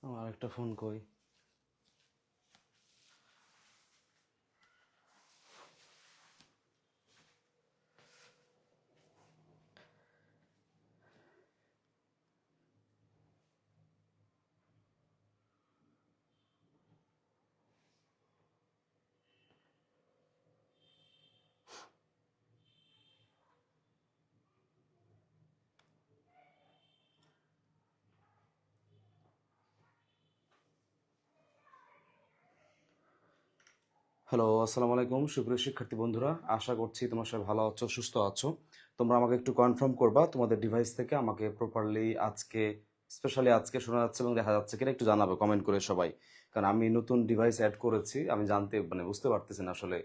আমার একটা ফোন কই? হ্যালো, আসসালামু আলাইকুম সুপ্রিয় শিক্ষার্থী বন্ধুরা, আশা করছি তোমরা সবাই ভালো আছো, সুস্থ আছো। তোমরা আমাকে একটু কনফার্ম করবা তোমাদের ডিভাইস থেকে আমাকে প্রপারলি আজকে, স্পেশালি আজকে শোনা যাচ্ছে এবং দেখা যাচ্ছে কিনা একটু জানাবে কমেন্ট করে সবাই। কারণ আমি নতুন ডিভাইস অ্যাড করেছি, আমি জানতে বুঝতে পারতেছি না আসলে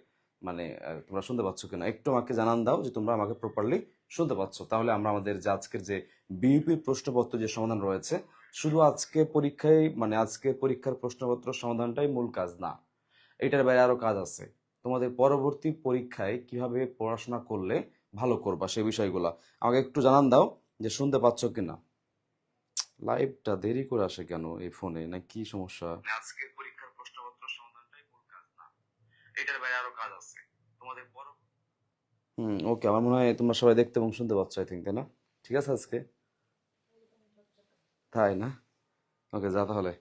তোমরা শুনতে পাচ্ছ কিনা। একটু আমাকে জানান দাও যে তোমরা আমাকে প্রপারলি শুনতে পাচ্ছ, তাহলে আমরা আমাদের যে আজকের যে বিইপি প্রশ্নপত্র যে সমাধান রয়েছে, শুধু আজকে পরীক্ষায় আজকে পরীক্ষার প্রশ্নপত্র সমাধানটাই মূল কাজ না, এটার বাইরে আরো কাজ আছে। তোমাদের পরবর্তী পরীক্ষায় কিভাবে পড়াশোনা করলে ভালো করবা সেই বিষয়গুলো আমাকে একটু জানান দাও যে শুনতে পাচ্ছ কিনা। লাইভটা দেরি করে আসে কেন এই ফোনে, না কি সমস্যা? আজকে পরীক্ষার প্রশ্নপত্র সমাধানটাই মূল কাজ না, এটার বাইরে আরো কাজ আছে তোমাদের ওকে, আমার মনে হয় তোমরা সবাই দেখতে এবং শুনতে পাচ্ছ, আই থিঙ্ক, তাই না? ঠিক আছে আজকে, তাই না? ওকে, যা তাহলে।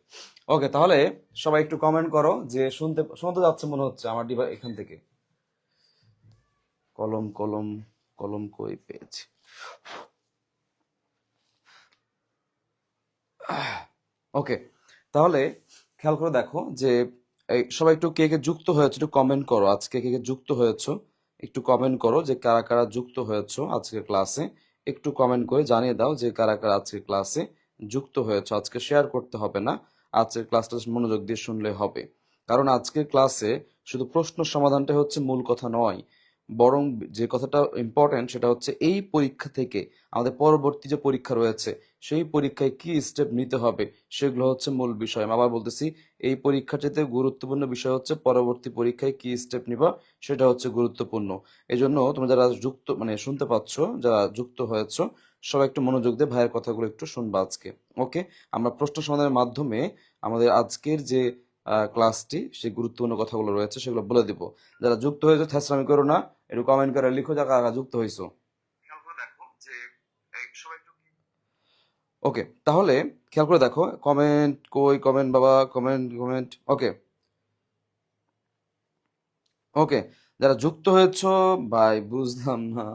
ওকে, তাহলে সবাই একটু কমেন্ট করো যে শুনতে শুনতে যাচ্ছে মনে হচ্ছে আমার ডিভাইস এখান থেকে। কলম কলম কলম কই পেয়েছি। ওকে, তাহলে খেয়াল করে দেখো যে এই সবাই একটু কে কে যুক্ত হয়েছে একটু কমেন্ট করো, আজকে কে কে যুক্ত হয়েছো একটু কমেন্ট করো যে কারা কারা যুক্ত হয়েছো আজকের ক্লাসে। একটু কমেন্ট করে জানিয়ে দাও যে কারা কারা আজকের ক্লাসে যুক্ত হয়েছো। আজকে শেয়ার করতে হবে না, আজকের ক্লাসটা মনোযোগ দিয়ে শুনলে হবে। কারণ আজকের ক্লাসে শুধু প্রশ্ন সমাধানটা হচ্ছে মূল কথা নয়, বরং যে কথাটা ইম্পর্টেন্ট সেটা হচ্ছে এই পরীক্ষা থেকে আমাদের পরবর্তী যে পরীক্ষা রয়েছে সেই পরীক্ষায় কি স্টেপ নিতে হবে সেগুলো হচ্ছে মূল বিষয়। আমি আবার বলতেছি, এই পরীক্ষার চাইতে গুরুত্বপূর্ণ বিষয় হচ্ছে পরবর্তী পরীক্ষায় কি স্টেপ নিবা, সেটা হচ্ছে গুরুত্বপূর্ণ। এই জন্য তোমরা যারা যুক্ত শুনতে পাচ্ছ, যারা যুক্ত হয়েছ, সবাই একটু মনোযোগ দিয়ে ভাইয়ের কথাগুলো একটু শুনবা আজকে। ওকে, আমরা প্রশ্ন সমাধানের মাধ্যমে আমাদের আজকের যে ক্লাসটি সেই গুরুত্বপূর্ণ কথাগুলো রয়েছে সেগুলো বলে দিব। যারা যুক্ত হয়েছে থ্যাসরামি করো না, একটু কমেন্ট করে লিখো যা কারা যুক্ত হয়েছো। ওকে, তাহলে খেয়াল করে দেখো কমেন্ট কই, কমেন্ট বাবা, কমেন্ট কমেন্ট। ওকে ওকে, যারা যুক্ত হয়েছো ভাই বুঝলাম না।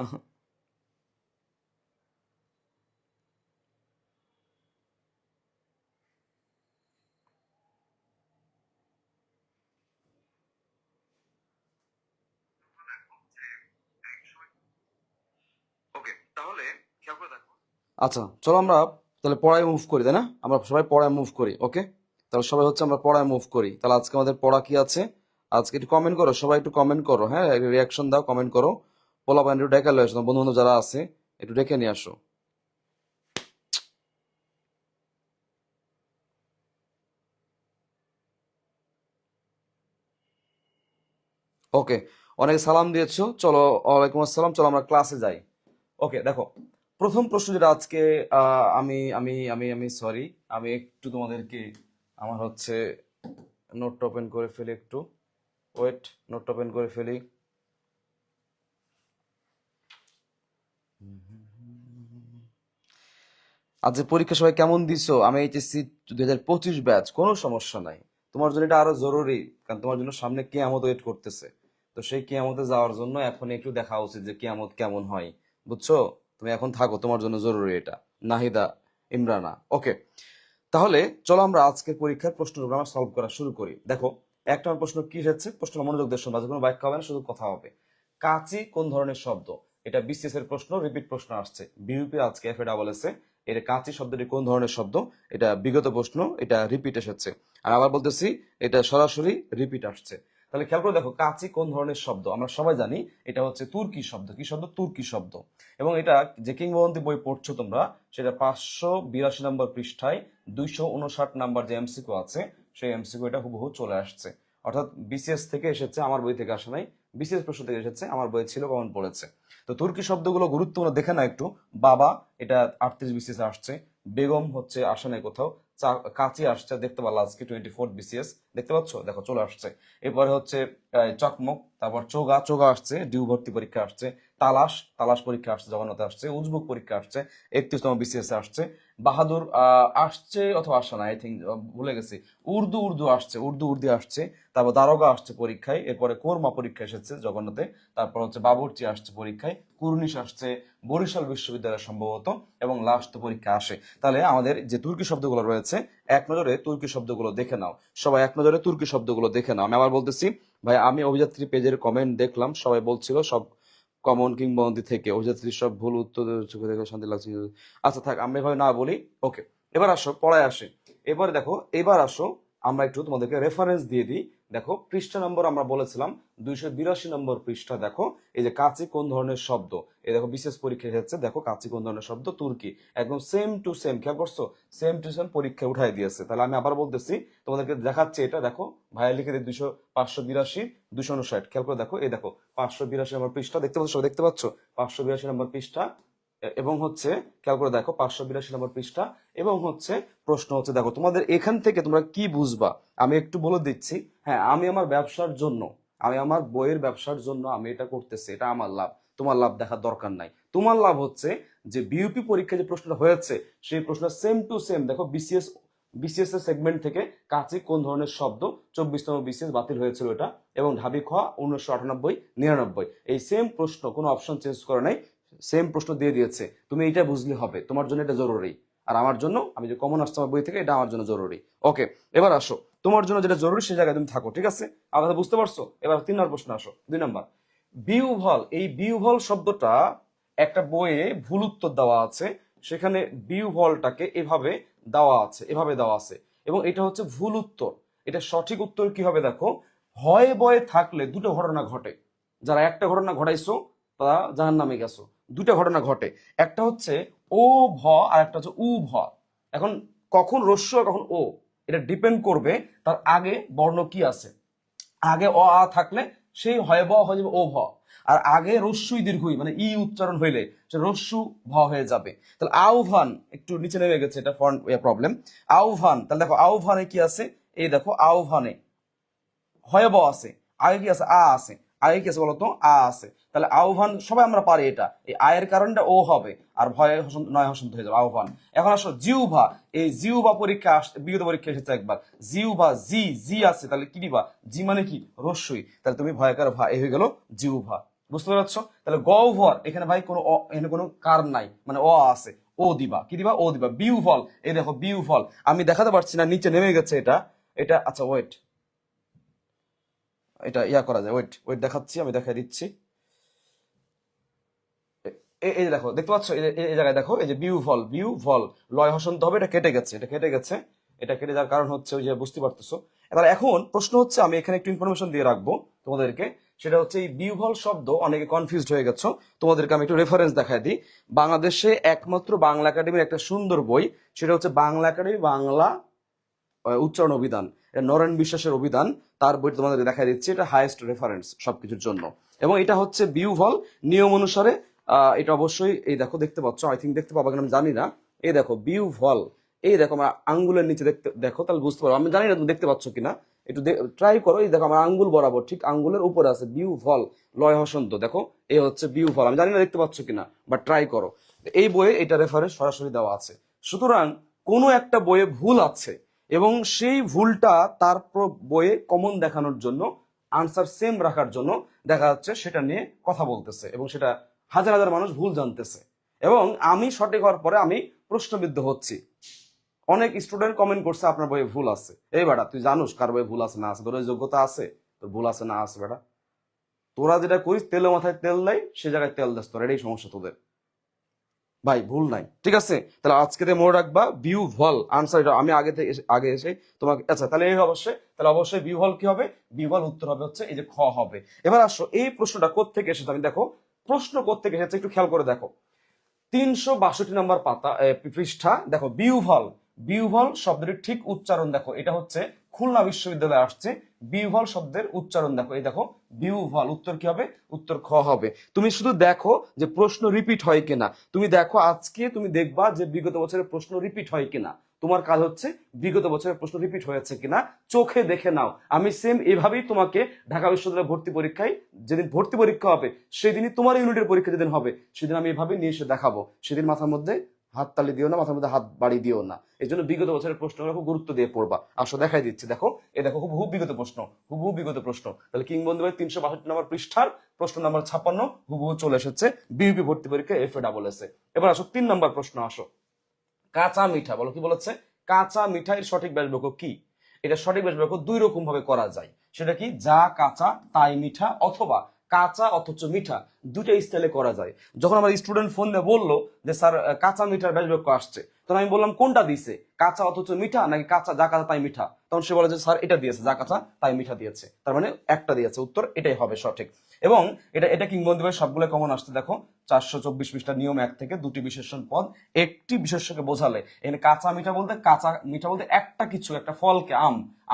ওকে, তাহলে খেয়াল করে দেখো। আচ্ছা, চলো আমরা তাহলে পড়ায় মুভ করি, তাই না? আমরা সবাই পড়ায় মুভ করি। ওকে, তাহলে সবাই হচ্ছে আমরা পড়ায় মুভ করি। তাহলে আজকে আমাদের পড়া কি আছে? আজকে একটু কমেন্ট করো, সবাই একটু কমেন্ট করো, হ্যাঁ, রিয়াকশন দাও, কমেন্ট করো। পোলা পাইন একটু ডেকে লয়ে আসো, বন্ধু বান্ধব যারা আছে একটু ডেকে নিয়ে আসো। ওকে, অনেক সালাম দিয়েছো, চলো। ওয়ালাইকুম আসসালাম, চলো আমরা ক্লাসে যাই। ওকে, দেখো প্রথম প্রশ্ন যেটা আজকে, আমি আমি আমি আমি সরি, আমি একটু তোমাদেরকে আমার হচ্ছে নোটটা ওপেন করে ফেলি একটু। ওয়েট, নোটটা ওপেন করে ফেলি। আজ যে পরীক্ষা সবাই কেমন দিছো? আমি এইচএসসি 2025 ব্যাচ, কোনো সমস্যা নাই। তোমার জন্য এটা আরো জরুরি, কারণ তোমার জন্য সামনে কিয়ামত ওয়েট করতেছে। তো সেই কিয়ামতে যাওয়ার জন্য এখন একটু দেখা উচিত যে কিয়ামত কেমন হয়, বুঝছো? তুমি এখন থাকো, তোমার জন্য জরুরি এটা। নাহিদা ইমরানা। ওকে, তাহলে চলো আমরা আজকের পরীক্ষার প্রশ্নগুলো আমরা সলভ করা শুরু করি। দেখো, এক নম্বর প্রশ্ন কি হচ্ছে, প্রশ্ন মনোযোগ দিয়ে শুনবা, কোনো ব্যাখ্যা হবে না, শুধু কথা হবে। কাচি কোন ধরনের শব্দ? এটা বিসিএস এর প্রশ্ন, রিপিট প্রশ্ন আসছে বিউপি আজকে এফএ ডাবল এস এ। এটা কাচি শব্দটি কোন ধরনের শব্দ, এটা বিগত প্রশ্ন, এটা রিপিট এসেছে। আর আবার বলতেছি, এটা সরাসরি রিপিট আসছে। তাহলে খেয়াল করে দেখো, কাচি কোন ধরনের শব্দ? আমরা সবাই জানি এটা হচ্ছে তুর্কি শব্দ। কি শব্দ? তুর্কি শব্দ। এবং এটা যে কিংবদন্তি বই পড়ছো তোমরা, সেটা 582 নম্বর পৃষ্ঠায় 259 নাম্বার যে এমসিকিউ আছে, সেই এমসিকিউ এটা হুবহু চলে আসছে। অর্থাৎ বিসিএস থেকে এসেছে, আমার বই থেকে আসে নাই, বিসিএস প্রশ্ন থেকে এসেছে, আমার বই ছিল, কমন পড়েছে। তো তুর্কি শব্দগুলো গুরুত্বপূর্ণ দেখে না একটু। বাবা, এটা 38 বিসিএস আসছে। বেগম হচ্ছে আসে নাই কোথাও, কাচি আসছে দেখতে পারলো আজকে 24 BCS দেখতে পাচ্ছ, দেখো চলে আসছে। এরপরে হচ্ছে চকমক, তারপর চোগা, চোগা আসছে, ডিউ ভর্তি পরীক্ষা আসছে, তালাশ, তালাশ পরীক্ষা আসছে, জগন্নাথে আসছে, উজবুক পরীক্ষা আসছে, 31তম BCS আসছে, বাহাদুর আসছে অথবা আসে না, আই থিঙ্ক ভুলে গেছি। উর্দু, উর্দু আসছে, উর্দু উর্দু আসছে, তারপর দারোগা আসছে পরীক্ষায়, এরপরে কোরমা পরীক্ষা এসেছে জগন্নাথে, তারপর হচ্ছে বাবুর্চি আসছে পরীক্ষায়, কুর্নিশ আসছে বরিশাল বিশ্ববিদ্যালয় সম্ভবত, এবং লাস্ট পরীক্ষা আসে। তাহলে আমাদের যে তুর্কি শব্দগুলো রয়েছে, এক নজরে তুর্কি শব্দগুলো দেখে নাও, সবাই এক নজরে তুর্কি শব্দগুলো দেখে নাও। আমি আবার বলতেছি ভাই, আমি অভিযাত্রী পেজের কমেন্ট দেখলাম, সবাই বলছিল সব কমন কিংবদন্তি থেকে অভিযাত্রী সব ভুল উত্তর চোখে দেখে শান্তি লাগছে। আচ্ছা থাক, আমি এভাবে না বলি, ওকে। এবার আসো পড়ায় আসে। এবারে দেখো, এবার আসো আমরা একটু তোমাদেরকে রেফারেন্স দিয়ে দিই। দেখো পৃষ্ঠা নম্বর আমরা বলেছিলাম 282 নম্বর পৃষ্ঠা। দেখো এই যে কাচি কোন ধরনের শব্দ, এই দেখো বিশেষ পরীক্ষা এসেছে, দেখো কাচি কোন ধরনের শব্দ, তুর্কি, একদম সেম টু সেম, খেয়াল করছো, সেম টু সেম পরীক্ষা উঠাই দিয়েছে। তাহলে আমি আবার বলতেছি তোমাদেরকে দেখাচ্ছি, এটা দেখো ভাইয়া লিখে দিই 582 259, খেয়াল করে দেখো, এই দেখো 582 নম্বর পৃষ্ঠা দেখতে পাচ্ছ, দেখতে পাচ্ছ 582 নম্বর পৃষ্ঠা, এবং হচ্ছে খেয়াল করে দেখো 582 নম্বর পৃষ্ঠা, এবং হচ্ছে প্রশ্ন হচ্ছে, দেখো তোমাদের এখান থেকে তোমরা কি বুঝবা আমি একটু বলে দিচ্ছি। হ্যাঁ, আমি আমার ব্যবসার জন্য, আমি আমার বইয়ের ব্যবসার জন্য আমি এটা করতেছি, এটা আমার লাভ, তোমার লাভ দেখার দরকার নাই। তোমার লাভ হচ্ছে যে বিইউপি পরীক্ষা যে প্রশ্নটা হয়েছে, সেই প্রশ্ন সেম টু সেম দেখো বিসিএস এর সেগমেন্ট থেকে কাছে কোন ধরনের শব্দ, 24তম বিসিএস বাতিল হয়েছিল এটা, এবং ঢাবি খ 1998 99, এই সেম প্রশ্ন, কোনো অপশন চেঞ্জ করে নাই, সেম প্রশ্ন দিয়ে দিয়েছে। তুমি এটা বুঝলে হবে, তোমার জন্য এটা জরুরি, আর আমার জন্য, আমি যে কমন আসছে আমার বই থেকে, এটা আমার জন্য জরুরি। ওকে, এবার আসো তোমার জন্য যেটা জরুরি সেই জায়গায় তুমি থাকো, ঠিক আছে? আমার কথা বুঝতে পারছো? এবার 3 নম্বর প্রশ্ন আসো, 2 নম্বর বিউভল। এই বিউভল শব্দটা একটা বইয়ে ভুল উত্তর দেওয়া আছে, সেখানে বিউভলটাকে এভাবে দেওয়া আছে, এভাবে দেওয়া আছে, এবং এটা হচ্ছে ভুল উত্তর। এটা সঠিক উত্তর কি হবে দেখো, হয় বয়ে থাকলে দুটো ঘটনা ঘটে, যারা একটা ঘটনা ঘটাইছো তারা জাহান্নামে গেছো। দুটো ঘটনা ঘটে, একটা হচ্ছে ও ভ, আর একটা হচ্ছে উ ভ। এখন কখন রস্য আর কখন ও, এটা ডিপেন্ড করবে তার আগে বর্ণ কি আছে। আগে অ আ থাকলে সেই হয় ব হয়ে যাবে ও ভ, আর আগে রস্যই দীর্ঘই মানে ই উচ্চারণ হইলে সে রস্যু ভ হয়ে যাবে। তাহলে আহ্বান, একটু নিচে নেমে গেছে, এটা ফন্ট প্রবলেম। আহ্বান, তাহলে দেখো আহ্বানে কি আছে, এই দেখো আহ্বানে হয়ব আছে, আগে কি আছে আ আছে, আগে কি আছে বলতো আ আছে। তাহলে আহ্বান সবাই আমরা পারি, এটা এই আয়ের কারণটা ও হবে, আর ভয়ে নয় হসন্ত হয়ে যাবে আহ্বান। এখন আসো জিউভা, এই জিউভা পরীক্ষা বিগত পরীক্ষা এসেছে একবার, জিউভা, জি জি আছে, তাহলে কি দিবা, জি মানে কি রস্যই, তাহলে তুমি ভয়কার ভা, এই হয়ে গেল জিউভা। বুঝতে পারছো? তাহলে গভর, এখানে ভাই কোনো এখানে কোনো কার নাই, মানে অ আছে, ও দিবা, কি দিবা, ও দিবা। বিউফল, এই দেখো বিউফল, আমি দেখাতে পারছি না, নিচে নেমে গেছে এটা, এটা আচ্ছা ওয়েট, এটা ইয়া করা যায়, ওয়েট ওয়েট দেখাচ্ছি, আমি দেখাই দিচ্ছি। এই যে দেখো, দেখতে পাচ্ছ এই জায়গায় দেখো, এই যে বিউ ভল, বিউ ভল, লয় হসন্ত হবে, এটা কেটে গেছে, এটা কেটে গেছে, এটা কেটে যাওয়ার কারণ হচ্ছে ওই যে বুঝতে পারতেছো। এবার এখন প্রশ্ন হচ্ছে, আমি এখানে একটু ইনফরমেশন দিয়ে রাখবো তোমাদেরকে, সেটা হচ্ছে এই বিউভল শব্দ অনেকে কনফিউজড হয়ে গেছো, তোমাদেরকে আমি একটু রেফারেন্স দেখাই দিই। বাংলাদেশে একমাত্র বাংলা একাডেমির একটা সুন্দর বই, সেটা হচ্ছে বাংলা একাডেমি বাংলা উচ্চারণ অভিধান, এটা নরেন বিশ্বাসের অভিধান, তার বই তোমাদের দেখা দিচ্ছে, এটা হাইয়েস্ট রেফারেন্স সবকিছুর জন্য। এবং এটা হচ্ছে বিউভল নিয়ম অনুসারে, এটা অবশ্যই এই দেখো দেখতে পাচ্ছ, আই থিঙ্ক দেখতে পাবো কিনা আমি জানি না, এই দেখো বিউভল, এই দেখো আমার আঙ্গুলের নিচে দেখতে দেখো, তাহলে বুঝতে পারো, আমি জানি না তুমি দেখতে পাচ্ছ কিনা, একটু ট্রাই করো, এই দেখো আমার আঙ্গুল বরাবর ঠিক আঙ্গুলের উপরে আছে বিউভল, লয় হসন্ত, দেখো এই হচ্ছে বিউভল, আমি জানি না দেখতে পাচ্ছ কিনা, বাট ট্রাই করো। এই বইয়ে এটা রেফারেন্স সরাসরি দেওয়া আছে। সুতরাং কোনো একটা বইয়ে ভুল আছে, এবং সেই ভুলটা তার বইয়ে কমন দেখানোর জন্য, আনসার সেম রাখার জন্য দেখা যাচ্ছে সেটা নিয়ে কথা বলতেছে, এবং সেটা হাজার হাজার মানুষ ভুল জানতেছে, এবং আমি সঠিক হওয়ার পরে আমি প্রশ্নবিদ্ধ হচ্ছি। অনেক স্টুডেন্ট কমেন্ট করছে আপনার বইয়ে ভুল আছে। এই বেটা, তুই জানুস কার বইয়ে ভুল আছে না আছে? তোর ওই যোগ্যতা আছে, তোর ভুল আছে না আছে? বেটা, তোরা যেটা করিস, তেলে মাথায় তেল দেয়, সে জায়গায় তেল দেস, তোর এটাই সমস্যা তোদের। ভাই ভুল নাই, ঠিক আছে? তাহলে আজকে মনে রাখবা ভিউ ভল আনসার, এটা আমি আগে থেকে আগে এসে তোমাকে, আচ্ছা তাহলে এই অবশ্যই, তাহলে অবশ্যই ভিউ ভল কি হবে, ভিউ ভল উত্তর হবে হচ্ছে এই যে খ হবে। এবার আসো এই প্রশ্নটা কোত্থেকে এসেছে, আমি দেখো প্রশ্ন কোত্থেকে এসেছে একটু খেয়াল করে দেখো। 362 নম্বর পাতা পৃষ্ঠা, দেখো বিউভল, বিউভল শব্দটির ঠিক উচ্চারণ দেখো, এটা হচ্ছে খুলনা বিশ্ববিদ্যালয়ে আসছে বিউভাল শব্দের উচ্চারণ দেখো, এই দেখো বিউভাল, উত্তর কি হবে? উত্তর খ হবে। তুমি শুধু দেখো যে প্রশ্ন রিপিট হয় কিনা, তুমি দেখো আজকে তুমি দেখবা যে বিগত বছরের প্রশ্ন রিপিট হয় কিনা। তোমার কাজ হচ্ছে বিগত বছরের প্রশ্ন রিপিট হয়েছে কিনা চোখে দেখে নাও। আমি সেম এইভাবেই তোমাকে ঢাকা বিশ্ববিদ্যালয় ভর্তি পরীক্ষায়, যেদিন ভর্তি পরীক্ষা হবে সেদিনই তোমার ইউনিটের পরীক্ষা যেদিন হবে সেদিন আমি এভাবে নিয়ে এসে দেখাবো। সেদিন মাথার মধ্যে হাততালি দিও না, মাথার মধ্যে হাত বাড়ি দিও না। এই জন্য বিগত বছরের প্রশ্নগুলো খুব গুরুত্ব দিয়ে পড়বা। আসো দেখাই দিচ্ছি, দেখো এই দেখো হুবহু বিগত প্রশ্ন, হুবহু বিগত প্রশ্ন। তাহলে কিংবদন্তি ভাই 362 নম্বর পৃষ্ঠার প্রশ্ন নাম্বার 56 হুবহু চলে এসেছে বিউপি ভর্তি পরীক্ষা FA এ। এবার আসো 3 নম্বর প্রশ্ন। আসো কাঁচা মিঠা, বলো কি বলেছে? কাঁচা মিঠা এর সঠিক ব্যাসবাক্য কি? এটা সঠিক ব্যাসবাক্য দুই রকম ভাবে করা যায়। সেটা কি? যা কাঁচা তাই মিঠা, অথবা কাঁচা অথচ মিঠা, দুটো স্টাইলে করা যায়। যখন আমার স্টুডেন্ট ফোন দিয়ে বললো যে স্যার কাঁচা মিঠার ব্যাসবাক্য আসছে, তখন আমি বললাম কোনটা দিছে, কাঁচা অথচ মিঠা নাকি কাঁচা যা কাঁচা তাই মিঠা? তখন সে বলে যে স্যার এটা দিয়েছে, যা কাঁচা তাই মিঠা দিয়েছে, তার মানে একটা দিয়েছে, উত্তর এটাই হবে সঠিক। এবং এটা এটা কিংবদন্তি ভাই সবগুলো কমন আসছে। দেখো 424 পৃষ্ঠা নিয়ম 1 থেকে দুটি বিশেষণ পদ একটি বিশেষ্যকে বোঝালে, এখানে কাঁচা মিঠা বলতে, কাঁচা মিঠা বলতে একটা কিছু, একটা ফলকে,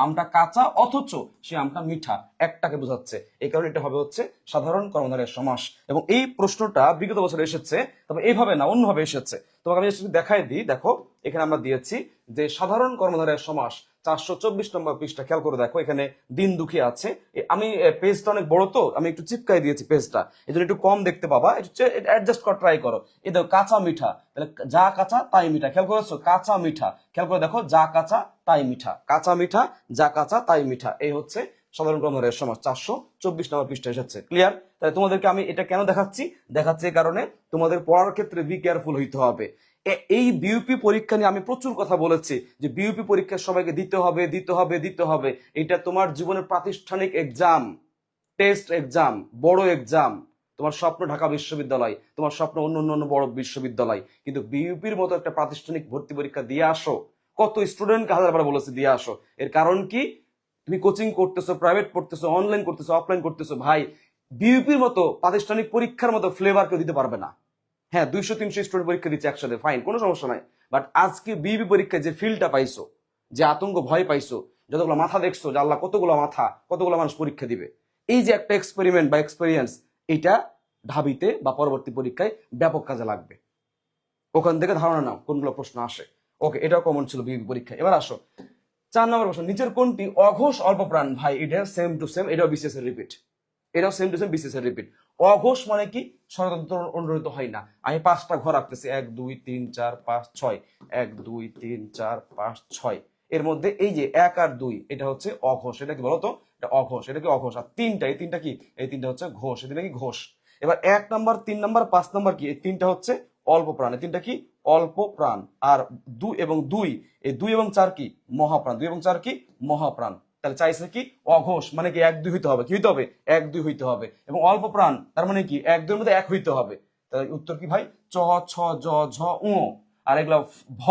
আমটা কাঁচা অথচ সে আমটা মিঠা, একটাকে বোঝাচ্ছে। এই কারণে এটা হবে হচ্ছে সাধারণ কর্মধারয়ের সমাস। এবং এই প্রশ্নটা বিগত বছর এসেছে, তবে এইভাবে না, অন্যভাবে এসেছে। তোমাকে আমি দেখাই দিই, দেখো এখানে আমরা দিয়েছি যে সাধারণ কর্মধারয়ের সমাস 424 নম্বর পৃষ্ঠা, খেয়াল করে দেখো এখানে দিন দুঃখী আছে। আমি পেজটা অনেক বড় তো আমি একটু চিপকাই দিয়েছি পেজটা, এই জন্য একটু কম দেখতে পাবা, অ্যাডজাস্ট করা ট্রাই করো। এই দেখো কাঁচা মিঠা, তাহলে যা কাঁচা তাই মিঠা, খেয়াল করেছো? কাঁচা মিঠা, খেয়াল করে দেখো যা কাঁচা তাই মিঠা, কাঁচা মিঠা যা কাঁচা তাই মিঠা, এই হচ্ছে সাধারণ কর্মধারয়ের সমাস 424 নম্বর পৃষ্ঠা এসেছে। ক্লিয়ার? তাহলে তোমাদেরকে আমি এটা কেন দেখাচ্ছি? দেখাচ্ছি এই কারণে তোমাদের পড়ার ক্ষেত্রে বি কেয়ারফুল হইতে হবে। এই বিউপি পরীক্ষা নিয়ে আমি প্রচুর কথা বলেছি যে বিউপি পরীক্ষা সবাইকে দিতে হবে, দিতে হবে, দিতে হবে। এটা তোমার জীবনের প্রাতিষ্ঠানিক এক্সাম, টেস্ট এক্সাম, বড় এক্সাম। তোমার স্বপ্ন ঢাকা বিশ্ববিদ্যালয়, তোমার স্বপ্ন অন্য অন্য বড় বিশ্ববিদ্যালয়, কিন্তু বিউপির মতো একটা প্রাতিষ্ঠানিক ভর্তি পরীক্ষা দিয়ে আসো। কত স্টুডেন্টকে হাজারবার বলেছে দিয়ে আসো। এর কারণ কি? তুমি কোচিং করতেছো, প্রাইভেট পড়তেছো, অনলাইন করতেছো, অফলাইন করতেছো, ভাই বিউপির মতো প্রাতিষ্ঠানিক পরীক্ষার মতো ফ্লেভার কেউ দিতে পারবে না। হ্যাঁ 200-300 স্টুডেন্ট পরীক্ষা দিচ্ছে একসাথে, ফাইন, কোনো সমস্যা নাই। বাট আজকে বিবি পরীক্ষায় যে ফিলটা পাইছো, যে আতঙ্ক ভয় পাইছো, যতগুলো মাথা দেখছো যে আল্লাহ কতগুলো মাথা, কতগুলো মানুষ পরীক্ষা দিবে, এই যে একটা এক্সপেরিমেন্ট বা এক্সপেরিয়েন্স, এটা ঢাবিতে বা পরবর্তী পরীক্ষায় ব্যাপক কাজে লাগবে। ওখান থেকে ধারণা নাও কোনগুলো প্রশ্ন আসে। ওকে, এটাও কমন ছিল বিবি পরীক্ষায়। এবার আসো 4 নম্বর প্রশ্ন, নিচের কোনটি অঘোষ অল্প প্রাণ? ভাই এটা সেম টু সেম, এটাও বিসিএস এর রিপিট, এটাও সেম টু সেম বিসিএস এর রিপিট। অঘোষ মানে কি? ষড়যন্ত্র অনুরোধিত হয় না। আমি 5টা ঘর রাখতেছি, 1 2 3 4 5 6, 1 2 3 4 5 6, এর মধ্যে এই যে 1 আর 2 এটা হচ্ছে অঘোষ। এটা কি বলতো? এটা অঘোষ। এটা কি অঘোষ? আর 3টা, এই 3টা কি? এই 3টা হচ্ছে ঘোষ। এটা কি? ঘোষ। এবার 1 নাম্বার 3 নাম্বার 5 নাম্বার কি? এই 3টা হচ্ছে অল্প প্রাণ। এই 3টা কি? অল্প প্রাণ। আর 2 এবং 2, এই 2 এবং 4 কি? মহাপ্রাণ। 2 এবং 4 কি? মহাপ্রাণ। তাহলে চাইছে কি? অঘোষ মানে কি? 1 2 হইতে হবে। কি হইতে হবে? 1 2 হইতে হবে। এবং অল্প প্রাণ তার মানে কি? 1 2 এর মধ্যে 1 হইতে হবে। তাহলে উত্তর কি ভাই? চ ছ জ ঝ উ। আর এগুলো ভ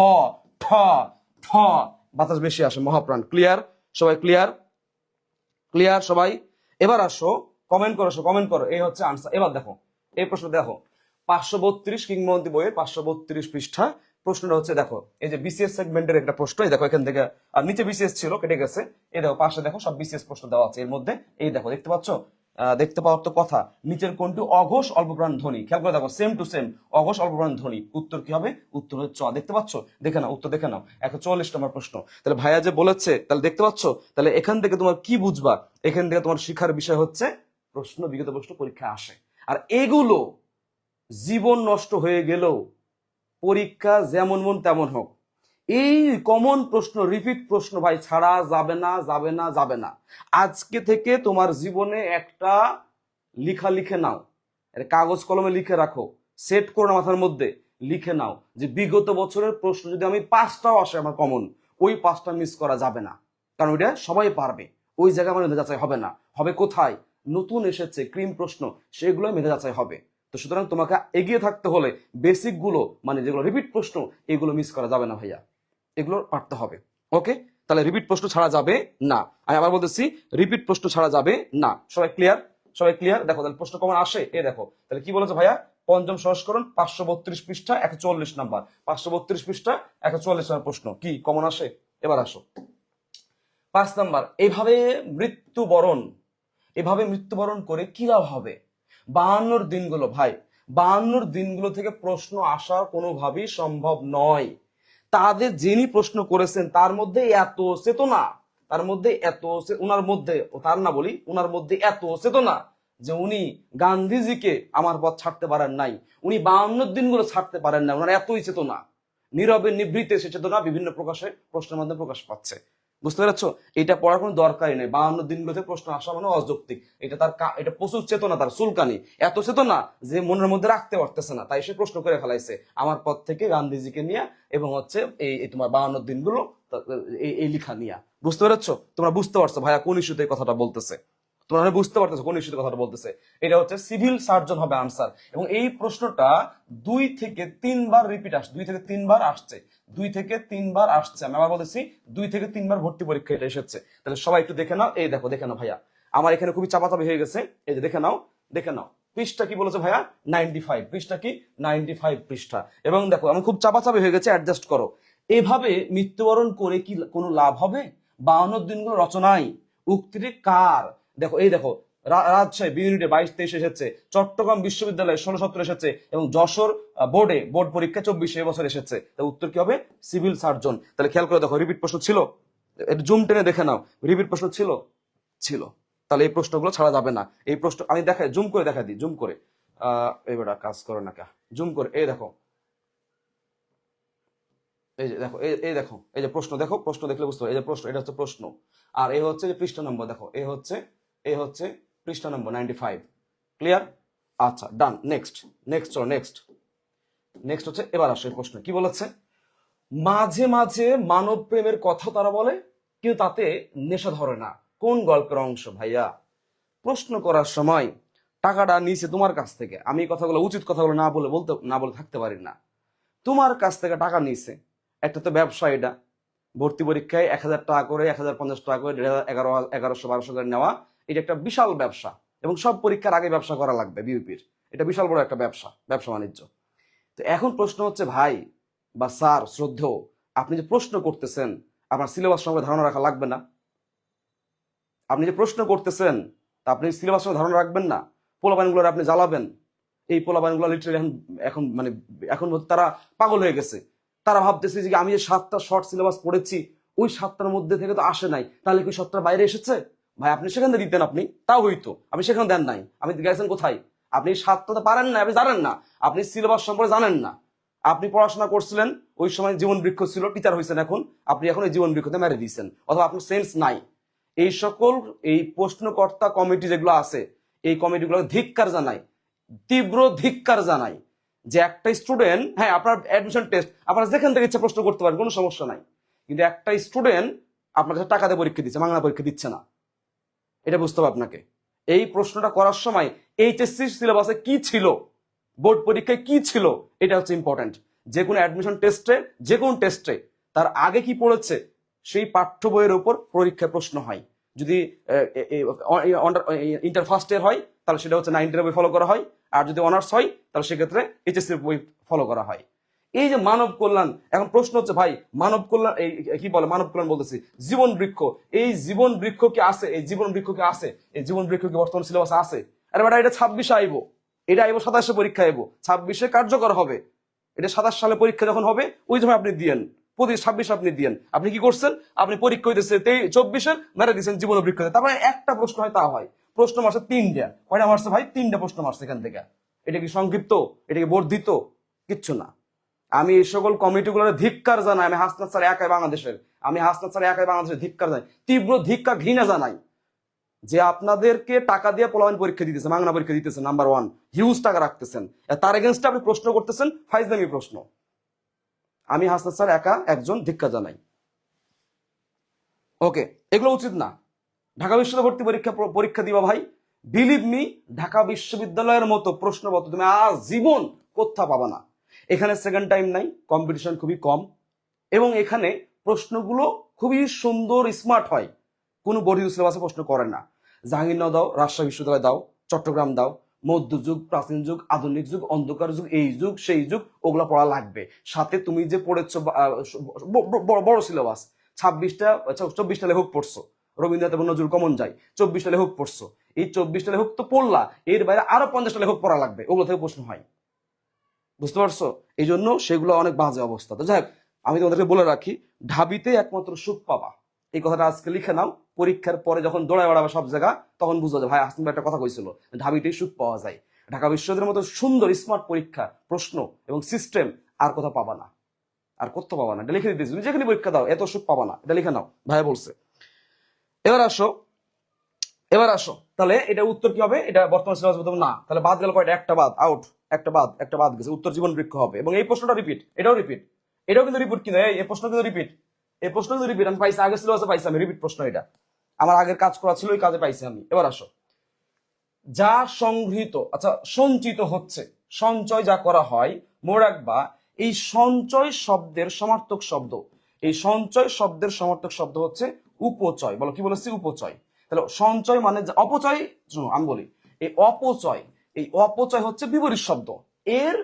ঠ ঠ, বাতাস বেশি আসে, মহাপ্রাণ। ক্লিয়ার? সবাই ক্লিয়ার? ক্লিয়ার সবাই? এবার আসো কমেন্ট করো, কমেন্ট করো, এই হচ্ছে আনসার। এবার দেখো এই প্রশ্ন, দেখো 532 কিংবদন্তি বইয়ের 532 পৃষ্ঠা। প্রশ্নটা হচ্ছে দেখো এই যে বিসিএস সেগমেন্টের একটা প্রশ্ন, এই দেখো এখান থেকে, আর নিচে বিসিএস ছিল কেটে গেছে, এই দেখো পাশে দেখো সব বিসিএস প্রশ্ন দেওয়া আছে এর মধ্যে। এই দেখো দেখতে পাচ্ছ? দেখতে পাওয়ার তো কথা। নিচের কোনটি অঘোষ অল্পপ্রাণ ধ্বনি? খেয়াল করে দেখো, সেম টু সেম, অঘোষ অল্পপ্রাণ ধ্বনি। উত্তর কি হবে? উত্তর হচ্ছে চ। দেখতে পাচ্ছ? দেখে নাও, উত্তর দেখে নাও। 144 নম্বর প্রশ্ন। তাহলে ভাইয়া যে বলেছে, তাহলে দেখতে পাচ্ছ? তাহলে এখান থেকে তোমার কি বুঝবা? এখান থেকে তোমার শিক্ষার বিষয় হচ্ছে প্রশ্ন, বিগত প্রশ্ন পরীক্ষা আসে। আর এগুলো জীবন নষ্ট হয়ে গেলেও পরীক্ষা যেমন মন তেমন হোক, এই কমন প্রশ্ন, রিপিট প্রশ্ন ভাই ছাড়া যাবে না, যাবে না, যাবে না। আজকে থেকে তোমার জীবনে একটা লিখা লিখে নাও, কাগজ কলমে লিখে রাখো, সেট করো না মাথার মধ্যে, লিখে নাও যে বিগত বছরের প্রশ্ন যদি আমি 5টাও আসে আমার কমন, ওই 5টা মিস করা যাবে না। কারণ ওইটা সবাই পারবে, ওই জায়গায় আমার মেধা যাচাই হবে না। হবে কোথায়? নতুন এসেছে ক্রিম প্রশ্ন, সেগুলো মেধা যাচাই হবে। তো সুতরাং তোমাকে এগিয়ে থাকতে হলে বেসিক গুলো, মানে যেগুলো রিপিট প্রশ্ন, এগুলো মিস করা যাবে না ভাইয়া, এগুলো পারতে হবে। ওকে, তাহলে রিপিট প্রশ্ন ছাড়া যাবে না। আমি আবার বলতেছি, রিপিট প্রশ্ন ছাড়া যাবে না। সবাই ক্লিয়ার? সবাই ক্লিয়ার? দেখো তাহলে প্রশ্ন কমন আসে, এ দেখো তাহলে কি বলেছে ভাইয়া? পঞ্চম সংস্করণ 532 পৃষ্ঠা 144 নাম্বার, 532 পৃষ্ঠা 144 নম্বর প্রশ্ন কি কমন আসে? এবার আসো 5 নাম্বার, এভাবে মৃত্যুবরণ করে কি লাভ হবে? 52 দিনগুলো ভাই, 52 দিনগুলো থেকে প্রশ্ন আসা কোনোভাবেই সম্ভব নয়। তাদের যিনি প্রশ্ন করেছেন তার মধ্যে এত চেতনা, তার মধ্যে এত উনার মধ্যে, তার না বলি, উনার মধ্যে এত চেতনা যে উনি গান্ধীজিকে আমার পথ ছাড়তে পারেন নাই, উনি 52 দিনগুলো ছাড়তে পারেন না, ওনার এতই চেতনা, নীরবে নিভৃতে সে চেতনা বিভিন্ন প্রকাশে প্রশ্নের মাধ্যমে প্রকাশ পাচ্ছে। বুঝতে পেরেছো? এটা পড়ার কোনো দরকারই নেই। 52 দিনগুলোতে প্রশ্ন আসা মানে অযৌক্তিক। এটা তার এটা প্রচুর চেতনা, তার চুলকানি, এত চেতনা যে মনের মধ্যে রাখতে পারতেছে না, তাই সে প্রশ্ন করে ফেলাইছে আমার পথ থেকে গান্ধীজিকে নিয়ে, এবং হচ্ছে এই তোমার 52 দিনগুলো এই লিখা নিয়ে। বুঝতে পেরেছো? তোমরা বুঝতে পারছো ভাইয়া কোন ইস্যুতে কথাটা বলতেছে? তোমরা বুঝতে পারতেছো কোন ইস্যুতে কথাটা বলতেছে? এটা হচ্ছে সিভিল সার্জন হবে আনসার, এবং এই প্রশ্নটা 2 থেকে 3 বার রিপিট আসছে, 2 থেকে 3 বার আসছে, 2 থেকে 3 বার আসছে। আমি আবার বলতেছি 2 থেকে 3 বার ভর্তি পরীক্ষা এটা এসেছে। তাহলে সবাই একটু দেখে নাও, এই দেখো, দেখে নাও ভাইয়া, আমার এখানে খুবই চাপাচাপি হয়ে গেছে, এই যে দেখে নাও, দেখে নাও। পৃষ্ঠা কি বলেছে ভাইয়া? 95। পৃষ্ঠা কি? 95 পৃষ্ঠা। এবং দেখো আমি খুব চাপাচাপি হয়ে গেছে, অ্যাডজাস্ট করো। এভাবে মৃত্যুবরণ করে কি কোনো লাভ হবে? 52 দিনগুলো রচনায় উক্তিটি কার? দেখো, এই দেখো, রাজশাহী বি ইউনিটে 22-23 এসেছে, চট্টগ্রাম বিশ্ববিদ্যালয়ে 16-17 এসেছে, এবং যশোর বোর্ড পরীক্ষা 24 এবছর এসেছে। উত্তর কি হবে? Civil surgeon. তাহলে খেয়াল করে দেখো, রিপিট প্রশ্ন ছিল, একটু জুম টেনে দেখে নাও, রিপিট প্রশ্ন ছিল, ছিল। তাহলে এই প্রশ্নগুলো ছাড়া যাবে না। এই প্রশ্ন আমি দেখাই, জুম করে দেখা দিই, জুম করে, এবার কাজ করো না কা, জুম করে, এই দেখো, এই যে দেখো, এই দেখো, এই যে প্রশ্ন দেখো, প্রশ্ন দেখলে বুঝতে হবে, এই যে প্রশ্ন, এটা হচ্ছে প্রশ্ন, আর এই হচ্ছে যে পৃষ্ঠা নম্বর, দেখো এই হচ্ছে পৃষ্ঠা নম্বর 95। ক্লিয়ার? আচ্ছা, ডান। নেক্সট, চলো নেক্সট হচ্ছে, এবার আসো এই প্রশ্ন কি বলেছে। মাঝে মাঝে মানব প্রেমের কথা তারা বলে, কিন্তু তাতে নেশা ধরে না। কোন গল্পের অংশ ভাইয়া? প্রশ্ন করার সময় টাকাটা নিছে তোমার কাছ থেকে, আমি এই কথাগুলো, উচিত কথাগুলো না বলে থাকতে পারি না। তোমার কাছ থেকে টাকা নিছে, একটা তো ব্যবসা এটা। ভর্তি পরীক্ষায় 1000 টাকা করে, 1050 টাকা করে, 1100-1200 করে নেওয়া, এটা একটা বিশাল ব্যবসা, এবং সব পরীক্ষার আগে ব্যবসা করা লাগবে বিউপির। এটা বিশাল বড় একটা ব্যবসা বাণিজ্য। তো এখন প্রশ্ন হচ্ছে ভাই বা স্যার শ্রদ্ধেয়, আপনি যে প্রশ্ন করতেছেন, আপনার সিলেবাস সম্পর্কে ধারণা রাখা লাগবে না? আপনি যে প্রশ্ন করতেছেন, তা আপনি সিলেবাস সম্পর্কে ধারণা রাখবেন না? পোলাপাইনগুলো আপনি জ্বালাবেন। এই পোলাপাইনগুলো লিটারালি এখন তারা পাগল হয়ে গেছে। তারা ভাবতেছে যে আমি যে 7টা শর্ট সিলেবাস পড়েছি, ওই 7টার মধ্যে থেকে তো আসে নাই, তাহলে কি 7টার বাইরে এসেছে? ভাই আপনি সেখান থেকে দিতেন, আপনি তাও হইতো, আপনি সেখানে দেন নাই, আপনি গেছেন কোথায়? আপনি 7টা তো পারেন না, আপনি জানেন না, আপনি সিলেবাস সম্পর্কে জানেন না। আপনি পড়াশোনা করছিলেন, ওই সময় জীবন বৃক্ষ ছিল, টিচার হয়েছেন, আপনি এখন এই জীবন বৃক্ষতে মেরে দিয়েছেন, অথবা আপনার সেন্স নাই। এই সকল এই প্রশ্নকর্তা কমিটি যেগুলো আছে, এই কমিটিগুলো ধিক্কার জানাই, তীব্র ধিক্কার জানাই, যে একটা স্টুডেন্ট, হ্যাঁ আপনার অ্যাডমিশন টেস্ট আপনার যেখান থেকে ইচ্ছা প্রশ্ন করতে পারেন, কোনো সমস্যা নাই, কিন্তু একটা স্টুডেন্ট আপনার কাছে টাকা দিয়ে পরীক্ষা দিচ্ছে, বাংলা পরীক্ষা দিচ্ছে না। এটা বুঝতে হবে আপনাকে। এই প্রশ্নটা করার সময় এইচএসসি সিলেবাসে কি ছিল, বোর্ড পরীক্ষায় কি ছিল, এটা হচ্ছে ইম্পর্টেন্ট। যে কোনো অ্যাডমিশন টেস্টে, যে কোনো টেস্টে তার আগে কি পড়েছে সেই পাঠ্য বইয়ের উপর পরীক্ষায় প্রশ্ন হয়। যদি ইন্টার ফার্স্ট ইয়ার হয়, তাহলে সেটা হচ্ছে 9 বই ফলো করা হয়, আর যদি অনার্স হয় তাহলে সেক্ষেত্রে এইচএসসি বই ফলো করা হয়। এই যে মানব কল্যাণ, এখন প্রশ্ন হচ্ছে ভাই মানব কল্যাণ, এই কি বলে, মানব কল্যাণ বলতেছি, জীবন বৃক্ষ, এই জীবন বৃক্ষ কি আছে? এই জীবন বৃক্ষ কি আছে? এই জীবন বৃক্ষ কি বর্তমান সিলেবাস আছে? আরে বেটা, এটা 26-এ আইবো, এটা আইবো 27-এ পরীক্ষা আইবো, 26-এ কার্যকর হবে। এটা 27 সালে পরীক্ষা যখন হবে, ওই সময় আপনি দিয়েন, 25-26 আপনি দিয়েন। আপনি কি করছেন? আপনি পরীক্ষা হইতেছে 24-এর মেরে দিচ্ছেন জীবন বৃক্ষতে, তারপরে একটা প্রশ্ন হয়, তা হয় প্রশ্ন মারছে 3টা, কয়টা মারছে ভাই? 3টা প্রশ্ন মারছে এখান থেকে। এটা কি সংক্ষিপ্ত? এটা কি বর্ধিত? কিচ্ছু না। আমি এই সকল কমিটিগুলোর ধিক্কার জানাই। আমি হাসনাত স্যার একাই বাংলাদেশের ধিক্কার জানাই, তীব্র ধিক্কার, ঘৃণা জানাই, যে আপনাদেরকে টাকা দিয়ে পোলাপাইন পরীক্ষা দিতেছে, বাংলা পরীক্ষা দিতেছেন, নাম্বার 1 হিউজ টাকা রাখতেছেন, তার এগেনস্টে আপনি প্রশ্ন করতেছেন, ফাইজলামি প্রশ্ন। আমি হাসনাত স্যার একা একজন, ধিক্কার জানাই। ওকে, এগুলো উচিত না। ঢাকা বিশ্ববিদ্যালয় ভর্তি পরীক্ষা দিবা ভাই, বিলিভ মি, ঢাকা বিশ্ববিদ্যালয়ের মতো প্রশ্নপত্র তুমি আজীবন কোথাও পাবা না। এখানে সেকেন্ড টাইম নাই, কম্পিটিশন খুবই কম, এবং এখানে প্রশ্নগুলো খুবই সুন্দর, স্মার্ট হয়। কোনো বর্ধিত সিলেবাসে প্রশ্ন করে না। জাহাঙ্গীরনগর দাও, রাজশাহী বিশ্ববিদ্যালয় দাও, চট্টগ্রাম দাও, মধ্যযুগ, প্রাচীন যুগ, আধুনিক যুগ, অন্ধকার যুগ, এই যুগ সেই যুগ, ওগুলো পড়া লাগবে। সাথে তুমি যে পড়েছো বড় সিলেবাস, 26টা 24টা লেখক পড়ছো, রবীন্দ্রনাথ এবং নজরুল কমন যায়, 24টা লেখক পড়ছো, এই 24টা লেখক তো পড়লা, এর বাইরে আরো 50টা লেখক পড়া লাগবে, ওগুলো থেকে প্রশ্ন হয়। বুঝতে পারছো? এই জন্য সেগুলো অনেক বাজে অবস্থা। তো যাই হোক, আমি তোমাদেরকে বলে রাখি, ঢাবিতে একমাত্র সুখ পাবা, এই কথাটা আজকে লিখে নাও। পরীক্ষার পরে যখন দৌড়ায় বেড়াবে সব জায়গা, তখন বুঝলো যে ভাই হাসান ভাই একটা কথা কইছিল, ঢাবিতেই সুখ পাওয়া যায়। ঢাকা বিশ্ববিদ্যালয়ের মতো সুন্দর স্মার্ট পরীক্ষা, প্রশ্ন এবং সিস্টেম আর কোথাও পাবা না, আর কোথাও পাবা না। এটা লিখে দিতেছি, যেখানে পরীক্ষা দাও এত সুখ পাবা না, এটা লিখে নাও, ভাই বলছে। এবার আসো, এবার আসো, তাহলে এটা উত্তর কি হবে? এটা বর্তমান সিলেবাস না, তাহলে বাদ গেল কয়টা? একটা বাদ, আউট, একটা বাদ গেছে। উত্তর জীবন বৃক্ষ হবে। এবং এই প্রশ্নটা রিপিট, এটাও রিপিট, এটাও কিন্তু রিপিট, কিন্তু এই প্রশ্ন কিন্তু রিপিট, এই প্রশ্ন কিন্তু রিপিট। আমি পাইছি, আগের সিলেবাসে পাইছি আমি রিপিট প্রশ্ন, এটা আমার আগের কাজ করা ছিল, ওই কাজে পাইছি আমি। এবার আসো, যা সংগৃহীত, আচ্ছা সঞ্চিত হচ্ছে, সঞ্চয় যা করা হয়, মনে রাখবা এই সঞ্চয় শব্দের সমার্থক শব্দ, এই সঞ্চয় শব্দের সমার্থক শব্দ হচ্ছে উপচয়। বলো কি বলেছি? উপচয়। তাহলে সঞ্চয় মানে অপচয়, আমি বলি এই অপচয়, এই অপচয় হচ্ছে বিপরীত শব্দ। এর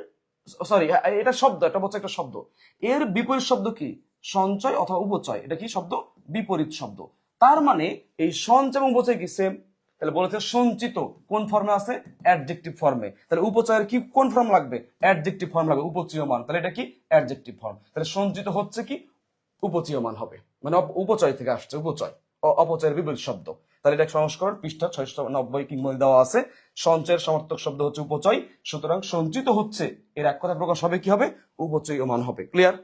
সরি, এটা শব্দ, এটা হচ্ছে একটা শব্দ, এর বিপরীত শব্দ কি? সঞ্চয় অথবা উপচয়, এটা কি শব্দ? বিপরীত শব্দ। তার মানে এই সঞ্চয় এবং উপচয় কি সেম? তাহলে বলেছে সঞ্চিত কোন ফর্মে আছে? অ্যাডজেক্টিভ ফর্মে। তাহলে উপচয়ের কি কোন ফর্ম লাগবে? অ্যাডজেক্টিভ ফর্ম লাগবে, উপচীয়মান। তাহলে এটা কি? Adjective form. তাহলে সঞ্চিত হচ্ছে কি? উপচীয়মান হবে, মানে উপচয় থেকে আসছে, উপচয় অপচয়ের বিপরীত শব্দ। তাহলে এটা সংস্করণ পৃষ্ঠা 690 কিংবদন্তি দেওয়া আছে। সঞ্চয়ের সমার্থক শব্দ হচ্ছে উপচয়, সুতরাং সঞ্চিত হচ্ছে এর এক কথা প্রকাশ হবে কি হবে? উপচয়মান হবে। ক্লিয়ার?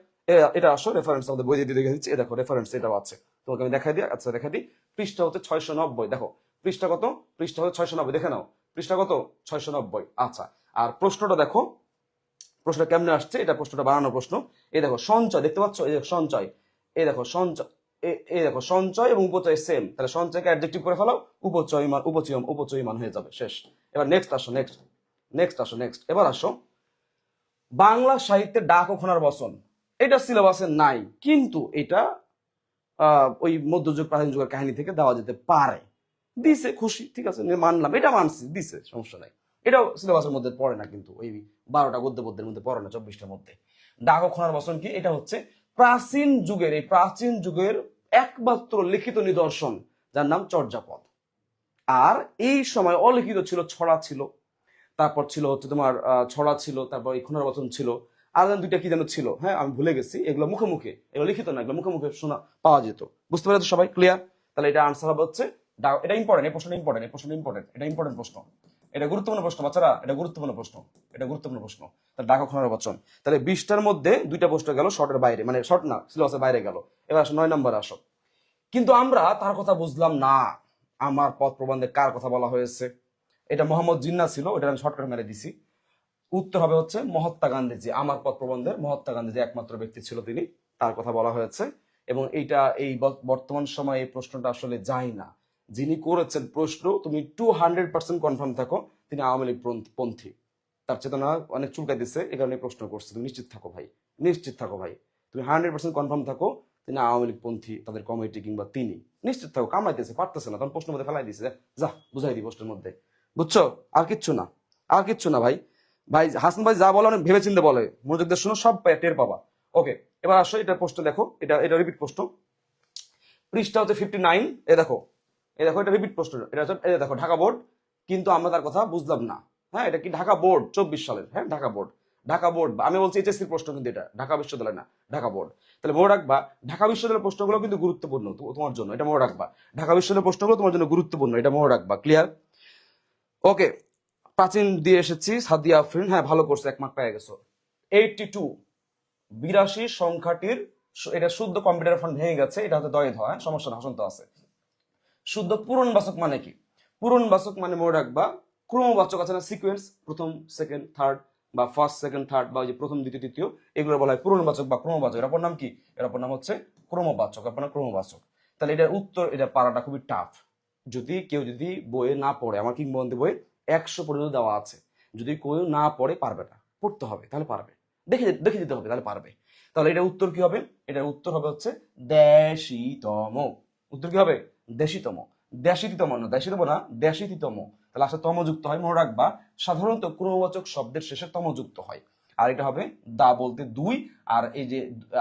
এটা আসো রেফারেন্স আমাদের বই দিয়ে দেখে দিচ্ছি, দেখো রেফারেন্স এটাও আছে, তোমাকে আমি দেখাই দিই। আচ্ছা দেখাই দিই, পৃষ্ঠা হচ্ছে 690, দেখো পৃষ্ঠা কত? পৃষ্ঠা হচ্ছে 690, দেখে নাও পৃষ্ঠা কত? 690। আচ্ছা, আর প্রশ্নটা দেখো, প্রশ্নটা কেমনে আসছে, এটা প্রশ্নটা বানানো প্রশ্ন। এই দেখো সঞ্চয়, দেখতে পাচ্ছ? এই দেখো সঞ্চয়, এই দেখো সঞ্চয়, এই দেখো সঞ্চয় এবং উপচয় সেম, তাহলে সঞ্চয়কে অ্যাডজেক্টিভ করে ফেলাও, উপচয়মান, উপচয়মান হয়ে যাবে, শেষ। এবার নেক্সট আসো, নেক্সট। এবার আসো, বাংলা সাহিত্যে ডাক ও খোনার বচন, এটা সিলেবাসে নাই, কিন্তু এটা ওই মধ্যযুগ প্রাচীন যুগের কাহিনী থেকে দেওয়া যেতে পারে। দিছে, খুশি, ঠিক আছে, মানলাম, এটা মানছি, দিছে, সমস্যা নাই। এটাও সিলেবাসের মধ্যে পড়ে না, কিন্তু ওই 12টা গদ্য পদ্যের মধ্যে পড়ে না, 24টার মধ্যে। ডাক ও খোনার বচন কি? এটা হচ্ছে প্রাচীন যুগের, এই প্রাচীন যুগের একমাত্র লিখিত নিদর্শন, যার নাম চর্যাপদ। আর এই সময় অলিখিত ছিল, ছড়া ছিল, তারপর ছিল হচ্ছে তোমার ছড়া ছিল, তারপর এই খোনার বচন ছিল, আর দুইটা কি যেন ছিল, হ্যাঁ আমি ভুলে গেছি। এগুলো মুখে মুখে, এগুলো লিখিত না, এগুলো মুখে মুখে শোনা পাওয়া যেত। বুঝতে পেরেছো সবাই? ক্লিয়ার? তাহলে এটা আনসার হবে হচ্ছে এটা ইম্পর্টেন্ট, এই প্রশ্নটা ইম্পর্টেন্ট, এই প্রশ্নটা ইম্পর্টেন্ট, এটা ইম্পর্টেন্ট প্রশ্ন, এটা গুরুত্বপূর্ণ প্রশ্ন বাচ্চারা, এটা গুরুত্বপূর্ণ প্রশ্ন, এটা গুরুত্বপূর্ণ প্রশ্ন। তাহলে ডাক খোনার বচন, তাহলে 20টার মধ্যে 2টা প্রশ্ন গেল শর্টের বাইরে, মানে শর্ট না, সিলেবাসের বাইরে গেল। এবার আসো 9 নম্বরে আসো। কিন্তু আমরা তার কথা বুঝলাম না, আমার পথ প্রবন্ধে কার কথা বলা হয়েছে? এটা মোহাম্মদ জিন্না ছিল, ওটা আমি শর্টকাট মেরে দিছি। উত্তর হবে হচ্ছে মহাত্মা গান্ধীজি। আমার পথ প্রবন্ধের মহাত্মা গান্ধীজি একমাত্র ব্যক্তি ছিল, তিনি, তার কথা বলা হয়েছে। এবং এইটা এই বর্তমান সময়ে এই প্রশ্নটা আসলে যায় না, যিনি করেছেন প্রশ্ন, তুমি 200% কনফার্ম থাকো তিনি আওয়ামী লীগ পন্থী, তার চেতনা অনেক চুলকাই দিচ্ছে, এই কারণে প্রশ্ন করছে। তুমি নিশ্চিত থাকো ভাই, নিশ্চিত থাকো ভাই, তুমি 100% কনফার্ম থাকো তিনি আওয়ামী লীগ পন্থী, তাদের কমিটি কিংবা তিনি, নিশ্চিত থাকো। কামাইতেছে, পারতেছে না, তখন প্রশ্নের মধ্যে ফেলাই দিছে, যা বুঝাই দিই প্রশ্নের মধ্যে, বুঝছো? আর কিচ্ছু না, আর কিচ্ছু না ভাই। ভাই হাসান ভাই যা বলে অনেক ভেবে চিন্তে বলে, মনোযোগ দিয়ে শুনো, সব টের পাবা। ওকে, এবার আসো এটা প্রশ্ন দেখো, এটা রিপিট প্রশ্ন, পৃষ্ঠা হচ্ছে 59। এ দেখো, এটা রিপিট প্রশ্ন, এটা হচ্ছে এই দেখো ঢাকা বোর্ড, কিন্তু আমরা তার কথা বুঝলাম না। হ্যাঁ, এটা কি ঢাকা বোর্ড 24 সালের, হ্যাঁ ঢাকা বোর্ড, ঢাকা বোর্ড, আমি বলছি এইচএসসির প্রশ্ন, কিন্তু এটা ঢাকা বিশ্ববিদ্যালয় না, ঢাকা বোর্ড। তাহলে মনে রাখবা ঢাকা বিশ্ববিদ্যালয়ের প্রশ্নগুলো কিন্তু গুরুত্বপূর্ণ তোমার জন্য, এটা মনে রাখবা। ঢাকা বিশ্ববিদ্যালয়ের প্রশ্নগুলো তোমার জন্য গুরুত্বপূর্ণ, এটা মনে রাখবা। ক্লিয়ার? ওকে, প্রাচীন দিয়ে এসেছি, সাদিয়া আফরিন, হ্যাঁ ভালো করছে, 1 মার্ক পেয়ে গেছো। 82, 82 সংখ্যাটির, এটা শুদ্ধ কম্পিউটার ফন্ট ভেঙে গেছে, এটা হচ্ছে দয়ে ধ, হ্যাঁ সমস্যা না, হাসন তো আছে। শুদ্ধ পূরণবাচক মানে কি? পূরণবাচক মানে মনে রাখবা ক্রমবাচক আছে না, সিকোয়েন্স, প্রথম সেকেন্ড থার্ড, বা ফার্স্ট সেকেন্ড থার্ড, বা ওই যে প্রথম দ্বিতীয় তৃতীয়, এগুলো বলা হয় পূরণবাচক বা ক্রমবাচক। এর অপর নাম কি? এর অপর নাম হচ্ছে ক্রমবাচক, আপনার ক্রমবাচক। তাহলে এটার উত্তর, এটা পারাটা খুবই টাফ। যদি কেউ যদি বইয়ে না পড়ে, আমার কিংবদন্তি বইয়ে 100 পর্যন্ত দেওয়া আছে, যদি কেউ না পড়ে পারবে না, পড়তে হবে তাহলে পারবে, দেখে দেখে দিতে হবে তাহলে পারবে। তাহলে এটার উত্তর কি হবে? এটার উত্তর হবে হচ্ছে দেশিতম। উত্তর কি হবে? দেশিতম। দেশিতম না, দেশিতম না, দেশিতম। তাহলে আসলে তম যুক্ত হয়, মনে রাখবা সাধারণত ক্রমবাচক শব্দের শেষে তম যুক্ত হয়। আর এটা হবে দা বলতে 2, আর এই যে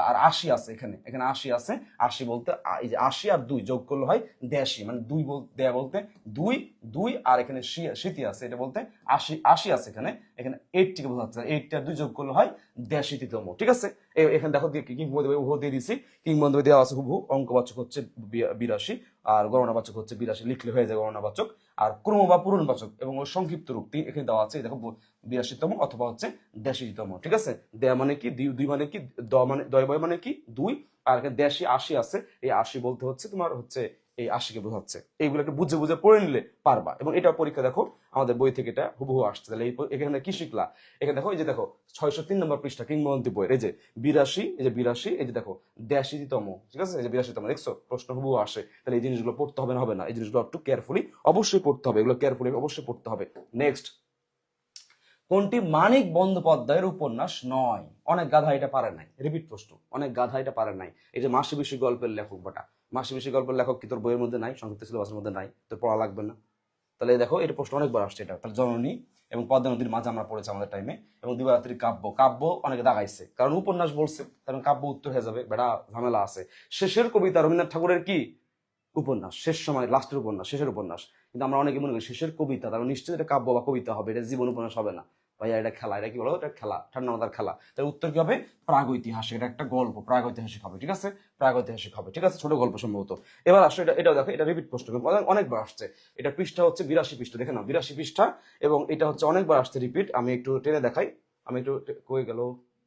আর 80 আছে, এখানে এখানে 80 আছে, 80 বলতে এই যে 80 আর 2 যোগ করলে হয় 82, মানে 2 দেয়া বলতে 2 2, আর এখানে স্মৃতি আছে, এটা বলতে 80 80 আছে, এখানে এখানে 80 কে বোঝাচ্ছে, 80 আর 2 যোগ করলে হয় 82তম। ঠিক আছে, এখানে দেখো কিংবদন্তি দিয়ে দিছি, কিংবদন্তি দেওয়া আছে হুবহু, অঙ্কবাচক হচ্ছে 82 আর গণনাবাচক হচ্ছে 82, লিখলে হয়ে যায় গণনাবাচক। আর ক্রম বা পূরণবাচক এবং ওর সংক্ষিপ্ত রূপ এখানে দেওয়া আছে, দেখো 82তম অথবা হচ্ছে 82তম। ঠিক আছে, দেয়া মানে কি, 2 মানে কি, দ মানে দয় মানে কি 2, আর এখানে 82 80 আছে, এই 80 বলতে হচ্ছে তোমার হচ্ছে এই 80 কে বোঝাচ্ছে। এইগুলো একটু বুঝে বুঝে পড়ে নিলে পারবা। এবং এটা পরীক্ষা দেখো আমাদের বই থেকে এটা হুবহু আসছে। তাহলে এখানে কি শিখলা, এখানে দেখো এই যে দেখো 603 নম্বর পৃষ্ঠা কিংবদন্তি বইয়ের, এই যে 82, এই যে 82, এই যে দেখো 82তম। ঠিক আছে, এই যে 82তম, দেখছো প্রশ্ন হুবহু আসে। তাহলে এই জিনিসগুলো পড়তে হবে না, হবে না, এই জিনিসগুলো একটু কেয়ারফুলি অবশ্যই পড়তে হবে, এগুলো কেয়ারফুলি অবশ্যই পড়তে হবে। নেক্সট, কোনটি মানিক বন্দ্যোপাধ্যায়ের উপন্যাস নয়? অনেক গাধা এটা পারে নাই, রিপিট প্রশ্ন, অনেক গাধা এটা পারে নাই। এই যে মাসিবিশি গল্পের লেখক বাটা, মাসিবিশি গল্পের লেখক কি তোর বইয়ের মধ্যে নাই, সংক্ষিপ্ত সিলেবাসের মধ্যে নাই, তোর পড়া লাগবে না। তাহলে দেখো এটা প্রশ্ন অনেকবার আসছে, এটা তাহলে জননী এবং পদ্মা নদীর মাঝে আমরা পড়েছি আমাদের টাইমে, এবং দিবারাত্রির কাব্য, কাব্য অনেকে দাগাইছে কারণ উপন্যাস বলছে, কারণ কাব্য উত্তর হয়ে যাবে, বেড়া ঝামেলা আছে। শেষের কবিতা রবীন্দ্রনাথ ঠাকুরের কি উপন্যাস, শেষ সময় লাস্টের উপন্যাস, শেষের উপন্যাস। কিন্তু আমরা অনেকে মনে করি শেষের কবিতা, তাহলে নিশ্চয়ই এটা কাব্য বা কবিতা হবে, এটা জীবন উপন্যাস হবে না। ভাইয়া এটা খেলা, এটা কি বলো, এটা খেলা, ঠান্ডা মাথার খেলা। তার উত্তর কি হবে, প্রাগৈতিহাসিক, এটা একটা গল্প, প্রাগৈতিহাসিক হবে। ঠিক আছে, প্রাগৈতিহাসিক হবে। ঠিক আছে, ছোট গল্প সম্ভবত। এবার আসো এটাও দেখো, এটা রিপিট প্রশ্ন, অনেকবার আসছে। এটা পৃষ্ঠা হচ্ছে 82 পৃষ্ঠা, দেখে নাও 82 পৃষ্ঠা, এবং এটা হচ্ছে অনেকবার আসছে রিপিট। আমি একটু টেনে দেখাই, আমি একটু কই গেল,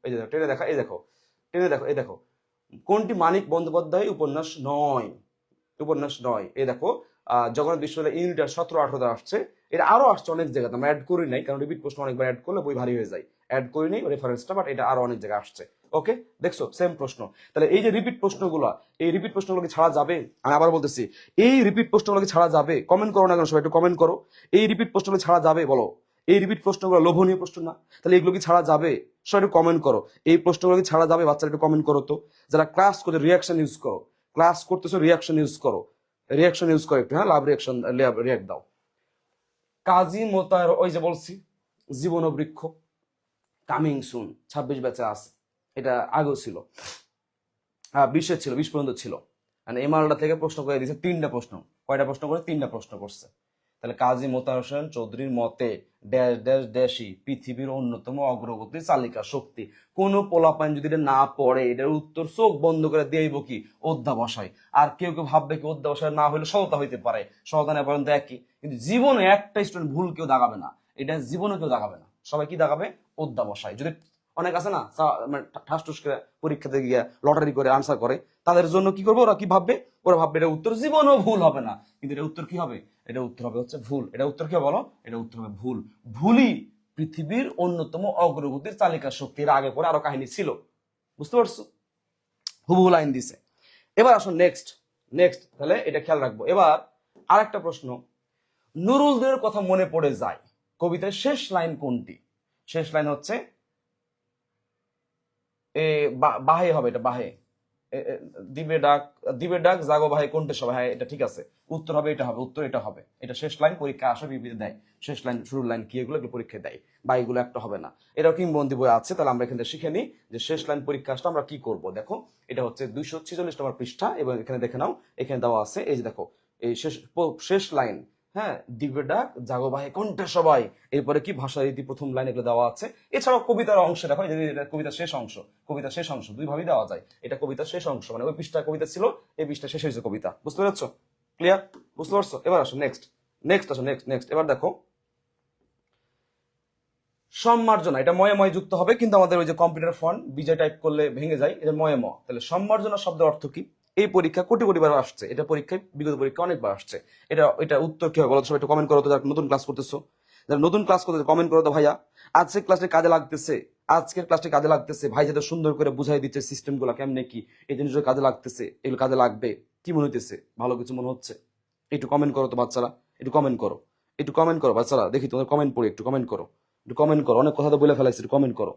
এই যে টেনে দেখা, এই দেখো, টেনে দেখো, এই দেখো, কোনটি মানিক বন্দ্যোপাধ্যায় উপন্যাস নয়? উপন্যাস নয়, এই দেখো জগন্নাথ বিশ্ববিদ্যালয় ইউনিটার 17-18 আসছে। এটা আরো আসছে অনেক জায়গাতে, আমরা অ্যাড করি নাই, কারণ রিপিট প্রশ্ন অনেকবার অ্যাড করলে বই ভারী হয়ে যায়, অ্যাড করি নাই রেফারেন্সটা, বাট এটা আরো অনেক জায়গায় আসছে। ওকে, দেখছো সেম প্রশ্ন। তাহলে এই যে রিপিট প্রশ্নগুলো, এই রিপিট প্রশ্নগুলো কি ছাড়া যাবে? আমি আবার বলতেছি, এই রিপিট প্রশ্নগুলো কি ছাড়া যাবে? কমেন্ট করো না কেন সবাই, একটু কমেন্ট করো, এই রিপিট প্রশ্নগুলো ছাড়া যাবে বলো? এই রিপিট প্রশ্নগুলো লোভনীয় প্রশ্ন না? তাহলে এগুলো কি ছাড়া যাবে? সবাই একটু কমেন্ট করো, এই প্রশ্নগুলো কি ছাড়া যাবে? বাচ্চারা একটু কমেন্ট করো তো। যারা ক্লাস করতে রিয়াকশন ইউজ করো, ক্লাস করতেছো রিয়াকশন ইউজ করো, রিয়াকশন ইউজ করো একটু, হ্যাঁ, লাভ রিয়াকশন, রিয়াক্ট দাও। কাজী মোতায়ের, ওই যে বলছি জীবন বৃক্ষ, কামিং সুন, 26 ব্যাচে আছে, এটা আগেও ছিল, 20 ছিল, 20 পর্যন্ত ছিল। মানে এমআলটা থেকে প্রশ্ন করে দিয়েছে 3টা প্রশ্ন, কয়টা প্রশ্ন করে? 3টা প্রশ্ন করছে। তাহলে কাজী মোতাহার হোসেন চৌধুরীর মতে ড্যাশ ড্যাশ ড্যাশই পৃথিবীর অন্যতম অগ্রগতির চালিকা শক্তি। কোন পোলাপাইন যদি এটা না পড়ে, এটার উত্তর চোখ বন্ধ করে দিয়েইব কি অধ্যাবসায়। আর কেউ কেউ ভাববে কি অধ্যাবসায় না হলে সততা হইতে পারে, সততা না পর্যন্ত একই, কিন্তু জীবনে একটা স্টুডেন্ট ভুল কেউ দাগাবে না, এটা জীবনে কেউ দাগাবে না, সবাই কি দাগাবে? অধ্যাবসায়। যদি অনেক আছে না মানে ঠাস টুস করে পরীক্ষাতে গিয়ে লটারি করে আনসার করে, তাদের জন্য কি করবো, ওরা কি ভাববে, ওরা ভাববে এটা উত্তর জীবনেও ভুল হবে না, কিন্তু এটা উত্তর কি হবে, এটা উত্তর হবে হচ্ছে ভুল। এটা উত্তর কি বলো, এটা উত্তর হবে ভুল। ভুলই পৃথিবীর অন্যতম অগ্রগতির চালিকা শক্তি। এর আগে পরে আরো কাহিনী ছিল, বুঝতে পারছো, হুবহু লাইন দিছে। এবার আসো নেক্সট, নেক্সট, তাহলে এটা খেয়াল রাখবো। এবার আরেকটা প্রশ্ন, নুরুলদের কথা মনে পড়ে যায় কবিতার শেষ লাইন কোনটি? শেষ লাইন হচ্ছে এ বাহে হবে, এটা বাহে, দিবে ডাক, দিবে ডাক জাগো ভাই কোনটা সবাই, হ্যাঁ এটা ঠিক আছে, উত্তর হবে এটা, হবে উত্তর এটা হবে। এটা শেষ লাইন, পরীক্ষা আসে বিবৃতি দেয়, শেষ লাইন শুরুর লাইন কি, এগুলো পরীক্ষায় দেয়, বা এগুলো একটা হবে না। এটাও কিংবদন্তি বই আছে, তাহলে আমরা এখানে শিখে নিই যে শেষ লাইন পরীক্ষা আসলে আমরা কি করব। দেখো এটা হচ্ছে 246 নম্বর পৃষ্ঠা, এবং এখানে দেখে নাও, এখানে দেওয়া আছে, এই যে দেখো এই শেষ লাইন, হ্যাঁ, দিবে ডাক জাগো ভাই কোনটা সবাই, এরপরে কি ভাষা রীতি প্রথম লাইন, এগুলো দেওয়া আছে। এছাড়াও কবিতার অংশ দেখো, যদি এটা কবিতার শেষ অংশ, কবিতার শেষ অংশ দুই ভাবেই দেওয়া যায়, এটা কবিতার শেষ অংশ, মানে ওই পৃষ্ঠা কবিতা ছিল, এই পৃষ্ঠা শেষ হয়েছে কবিতা, বুঝতে পারছো? ক্লিয়ার, বুঝতে পারছো? এবার আসো নেক্সট, নেক্সট আসো, নেক্সট, নেক্সট। এবার দেখো সম্মার্জনা, এটা ময়ে ময় যুক্ত হবে, কিন্তু আমাদের ওই যে কম্পিউটার ফন্ট বিজয় টাইপ করলে ভেঙে যায়, এটা ময়ে ম। তাহলে সম্মার্জনা শব্দের অর্থ কি? এই পরীক্ষা কোটি কোটি বার আসছে, এটা পরীক্ষায় বিগত পরীক্ষা অনেকবার আসছে। এটা উত্তর কি হবে বলো, সবাই একটু কমেন্ট করো তো, যারা নতুন ক্লাস করতেছো, যারা নতুন ক্লাস করতেছো কমেন্ট করো তো ভাইয়া, আজকের ক্লাসে কাজে লাগতেছে, আজকের ক্লাসে কাজে লাগতেছে, ভাই যাতে সুন্দর করে বুঝাই দিচ্ছে সিস্টেম গুলা কেমনে কি, এই জিনিসগুলো কাজে লাগতেছে, এগুলো কাজে লাগবে, কি মনে হইতেছে, ভালো কিছু মনে হচ্ছে? একটু কমেন্ট করো তো বাচ্চারা, একটু কমেন্ট করো, একটু কমেন্ট করো বাচ্চারা, দেখি তোমাদের কমেন্ট পড়ি, একটু কমেন্ট করো, একটু কমেন্ট করো, অনেক কথা তো বলে ফেলাইছি, একটু কমেন্ট করো।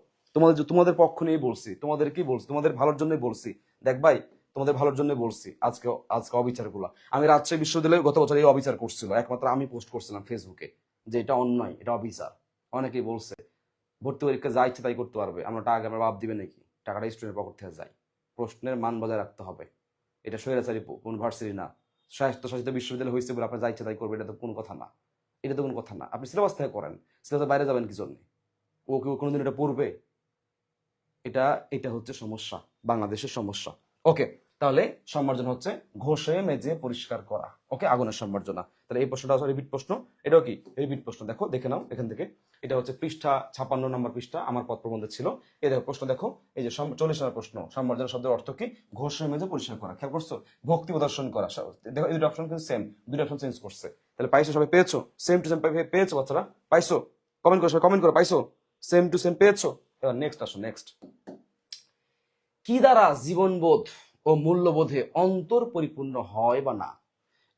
তোমাদের পক্ষ নিয়েই বলছি, তোমাদের কি বলছি, তোমাদের ভালোর জন্যই বলছি। দেখ ভাই, তোমাদের ভালোর জন্য বলছি। আজকে আজকে অবিচার গুলা, আমি রাজশাহী বিশ্ববিদ্যালয়ে গত বছর এই অবিচার করছিল, একমাত্র আমি পোস্ট করছিলাম ফেসবুকে যে এটা অন্যায়, এটা অবিচার। অনেকেই বলছে ভর্তি পরীক্ষা যা ইচ্ছে তাই করতে পারবে, আমরা টাকা আমরা বাদ দিবে নাকি? টাকাটা স্টুডেন্টের পকেট থেকে যায়। প্রশ্নের মান বজায় রাখতে হবে। এটা স্বৈরাচারী কোন ভার্সিটি না, স্বায়ত্তশাসিত বিশ্ববিদ্যালয় হয়েছে বলে আপনার যা ইচ্ছা তাই করবে, এটা তো কোনো কথা না। এটা তো কোনো কথা না। আপনি সিলেবাস থেকে করেন, সিলেবাসের বাইরে যাবেন কি জন্য? ও কেউ কোনোদিন এটা পড়বে? এটা এটা হচ্ছে সমস্যা, বাংলাদেশের সমস্যা। ওকে, তাহলে সম্মার্জনা হচ্ছে ঘষে মেজে পরিষ্কার করা। ওকে, আগুনের সম্মার্জনা। তাহলে এই প্রশ্নটা রিপিট প্রশ্ন, এটাও কি রিপিট প্রশ্ন? দেখো, দেখে নাও এখান থেকে। এটা হচ্ছে পৃষ্ঠা 56 নম্বর পৃষ্ঠা, আমার পথ প্রবন্ধে ছিল। এই দেখো প্রশ্ন, দেখো এই যে 40 নম্বর প্রশ্ন, সম্মার্জনা শব্দের অর্থ কি? ঘষে মেজে পরিষ্কার করা। খেয়াল করছো? ভক্তি প্রদর্শন করা। দেখো এই দুটো অপশন কিন্তু সেম, দুটো অপশন চেঞ্জ করছে। তাহলে পাইছো? সবাই পেয়েছো? সেম টু সেম পেয়েছো বাচ্চারা? পাইছো? কমেন্ট করো, সবাই কমেন্ট করো, পাইছো? সেম টু সেম পেয়েছো? এবার নেক্সট আসো, নেক্সট। কি দ্বারা জীবনবোধ ও মূল্যবোধে অন্তর পরিপূর্ণ হয় বা না?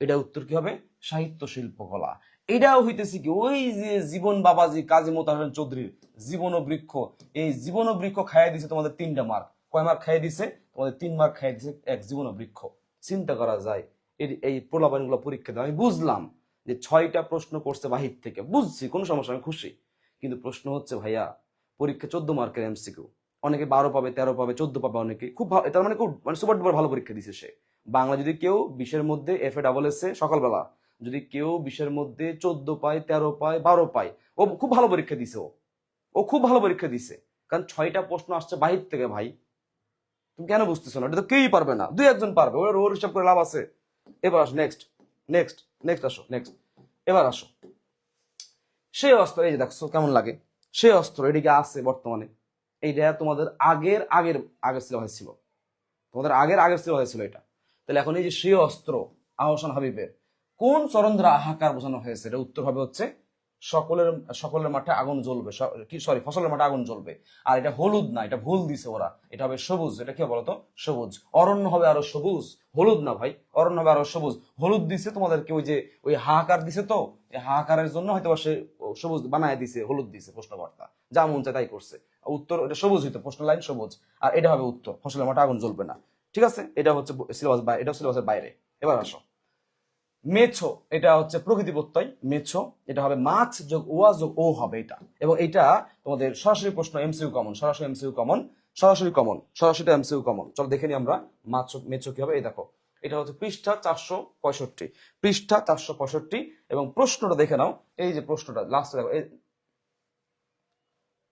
এটা উত্তর কি হবে? সাহিত্য শিল্পকলা। এটাও হইতেছে কি ওই যে জীবন বাবাজি কাজী মোতাহার হোসেন চৌধুরীর জীবন ও বৃক্ষ। এই জীবন ও বৃক্ষ খাইয়ে দিছে তোমাদের 3টা মার্ক। কয় মার্ক খাইয়ে দিছে? তোমাদের 3 মার্ক খাইয়ে দিছে এক জীবন ও বৃক্ষ। চিন্তা করা যায় এই প্রলাপনগুলো পরীক্ষা দেয়। আমি বুঝলাম যে 6টা প্রশ্ন করছে বাহির থেকে, বুঝছি, কোনো সমস্যা, আমি খুশি। কিন্তু প্রশ্ন হচ্ছে ভাইয়া, পরীক্ষা 14 মার্কের এমসিকিউ, অনেকে 12 পাবে, 13 পাবে, 14 পাবে, অনেকে খুব ভালো, তার মানে খুব মানে সুপার ডুপার ভালো পরীক্ষা দিছে সে। বাংলা যদি কেউ 20-এর মধ্যে FA ডাবল এসে সকালবেলা, যদি কেউ 20-এর মধ্যে 14 পায়, 13 পায়, 12 পায়, ও খুব ভালো পরীক্ষা দিছে। ও খুব ভালো পরীক্ষা দিছে, কারণ 6টা প্রশ্ন আসছে বাহির থেকে। ভাই তুমি কেন বুঝতেছো না? এটা তো কেউই পারবে না, 2-1 জন পারবে, ওর হিসাব করে লাভ আছে। এবার আসো নেক্সট, নেক্সট, নেক্সট আসো, নেক্সট। এবার আসো, সেই অস্ত্র, এই যে দেখছো কেমন লাগে? সেই অস্ত্র এদিকে আছে বর্তমানে। এইটা তোমাদের আগের আগের আগের সিলেবাস ছিল, তোমাদের আগের আগের সিলেবাস ছিল এটা। তাহলে এখন এই যে সেই অস্ত্র আহসান হাবিবের কোন চরণ দ্বারা হাহাকার বোঝানো হয়েছে? এটা উত্তর হবে হচ্ছে সকলের সকলের মাঠে আগুন জ্বলবে, কি সরি, ফসলের মাঠে আগুন জ্বলবে। আর এটা হলুদ না, এটা ভুল দিছে ওরা, এটা হবে সবুজ। এটা কি বলতো? সবুজ। অরণ্য হবে আরো সবুজ, হলুদ না ভাই, অরণ্য হবে আরো সবুজ। হলুদ দিছে তোমাদেরকে ওই যে ওই হাহাকার দিছে, তো এই হাহাকারের জন্য হয়তো সে সবুজ বানায় দিছে, হলুদ দিছে প্রশ্নকর্তা, যা মন চায় তাই করছে। উত্তর এটা সবুজ হইতো, প্রশ্ন লাইন সবুজ, আর এটা হবে উত্তর ফসলের মাঠে আগুন জ্বলবে না। ঠিক আছে, এটা হচ্ছে সিলেবাস, এটা সিলেবাসের বাইরে। এবার আসো মেছো, এটা হচ্ছে প্রকৃতি প্রত্যয় মেছো, এটা হবে মাছ যোগ ওয়া যোগ ও হবে এটা। এবং এটা তোমাদের সরাসরি প্রশ্ন, এমসিকিউ কমন, সরাসরি এমসিকিউ কমন, সরাসরি কমন, সরাসরি এমসিকিউ কমন। চলো দেখে নিই আমরা মাছ মেছো কি হবে। এই দেখো, এটা হচ্ছে পৃষ্ঠা 465, পৃষ্ঠা 465। এবং প্রশ্নটা দেখে নাও, এই যে প্রশ্নটা লাস্টে দেখো, এই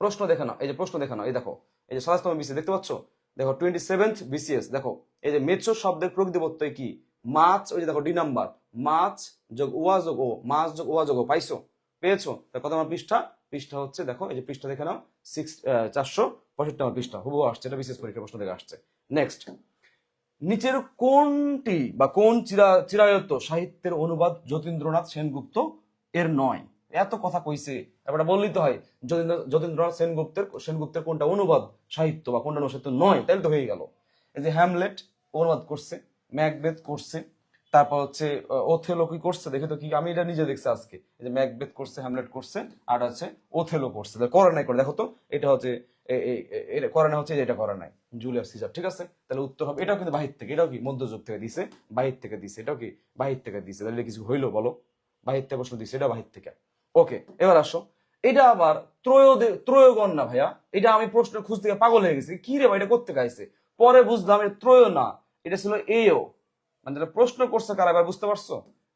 প্রশ্ন দেখে নাও, এই যে প্রশ্ন দেখে নাও, এই দেখো, এই যে 27তম বিসিএস দেখতে পাচ্ছ, দেখো 27th বিসিএস, দেখো এই যে মেছো শব্দের প্রকৃতি প্রত্যয় কি? মাছ, ওই যে দেখো ডি নাম্বার, মাছ যোগ ওয়া যোগ ও, মাছ যোগ ওয়া যোগ ও। পাইছো? পেয়েছো? কত আমার পৃষ্ঠা? পৃষ্ঠা হচ্ছে দেখো, এই যে পৃষ্ঠা দেখে নাও, 465 নম্বর পৃষ্ঠা, হুবহু আসছে, এটা বিশেষ পরীক্ষার প্রশ্ন থেকে আসছে। নেক্সট, নিচের কোনটি বা কোন চিরায়ত সাহিত্যের অনুবাদ যতীন্দ্রনাথ সেনগুপ্ত এর নয়? এত কথা কইছে, এবারে বললেই তো হয় যতীন্দ্রনাথ সেনগুপ্তের কোনটা অনুবাদ সাহিত্য বা কোনটা সাহিত্য নয়, তাহলে তো হয়ে গেল। এই যে হ্যামলেট অনুবাদ করছে, ম্যাকবেথ করছে, তারপর হচ্ছে ওথেলো কি করছে, দেখে তো কি, আমি এটা নিজে দেখছি আজকে। এই যে ম্যাকবেথ করছে, হ্যামলেট করছে, আর হচ্ছে ওথেলো করছে। করে নাই, করে দেখো তো, এটা হচ্ছে এটা করে না, হচ্ছে এটা করে নাই জুলিয়াস সিজার। ঠিক আছে, তাহলে উত্তর হবে, এটাও কিন্তু বাহির থেকে, এটাও কি মধ্যযুগ থেকে দিছে, বাহির থেকে দিছে, এটাও কি বাহির থেকে দিছে। তাহলে কিছু হইলো বলো? বাহির থেকে প্রশ্ন দিছে, এটা বাহির থেকে। ওকে, এবার আসো, এটা আবার ত্রয়োগণ না ভাইয়া, এটা আমি প্রশ্ন খুঁজতে গিয়ে পাগল হয়ে গেছি, কি রে ভাই এটা করতে গাইছে, পরে বুঝলাম এটা ত্রয় না, এটা ছিল এও। মানে প্রশ্ন করছে কারা, এবার বুঝতে পারছো?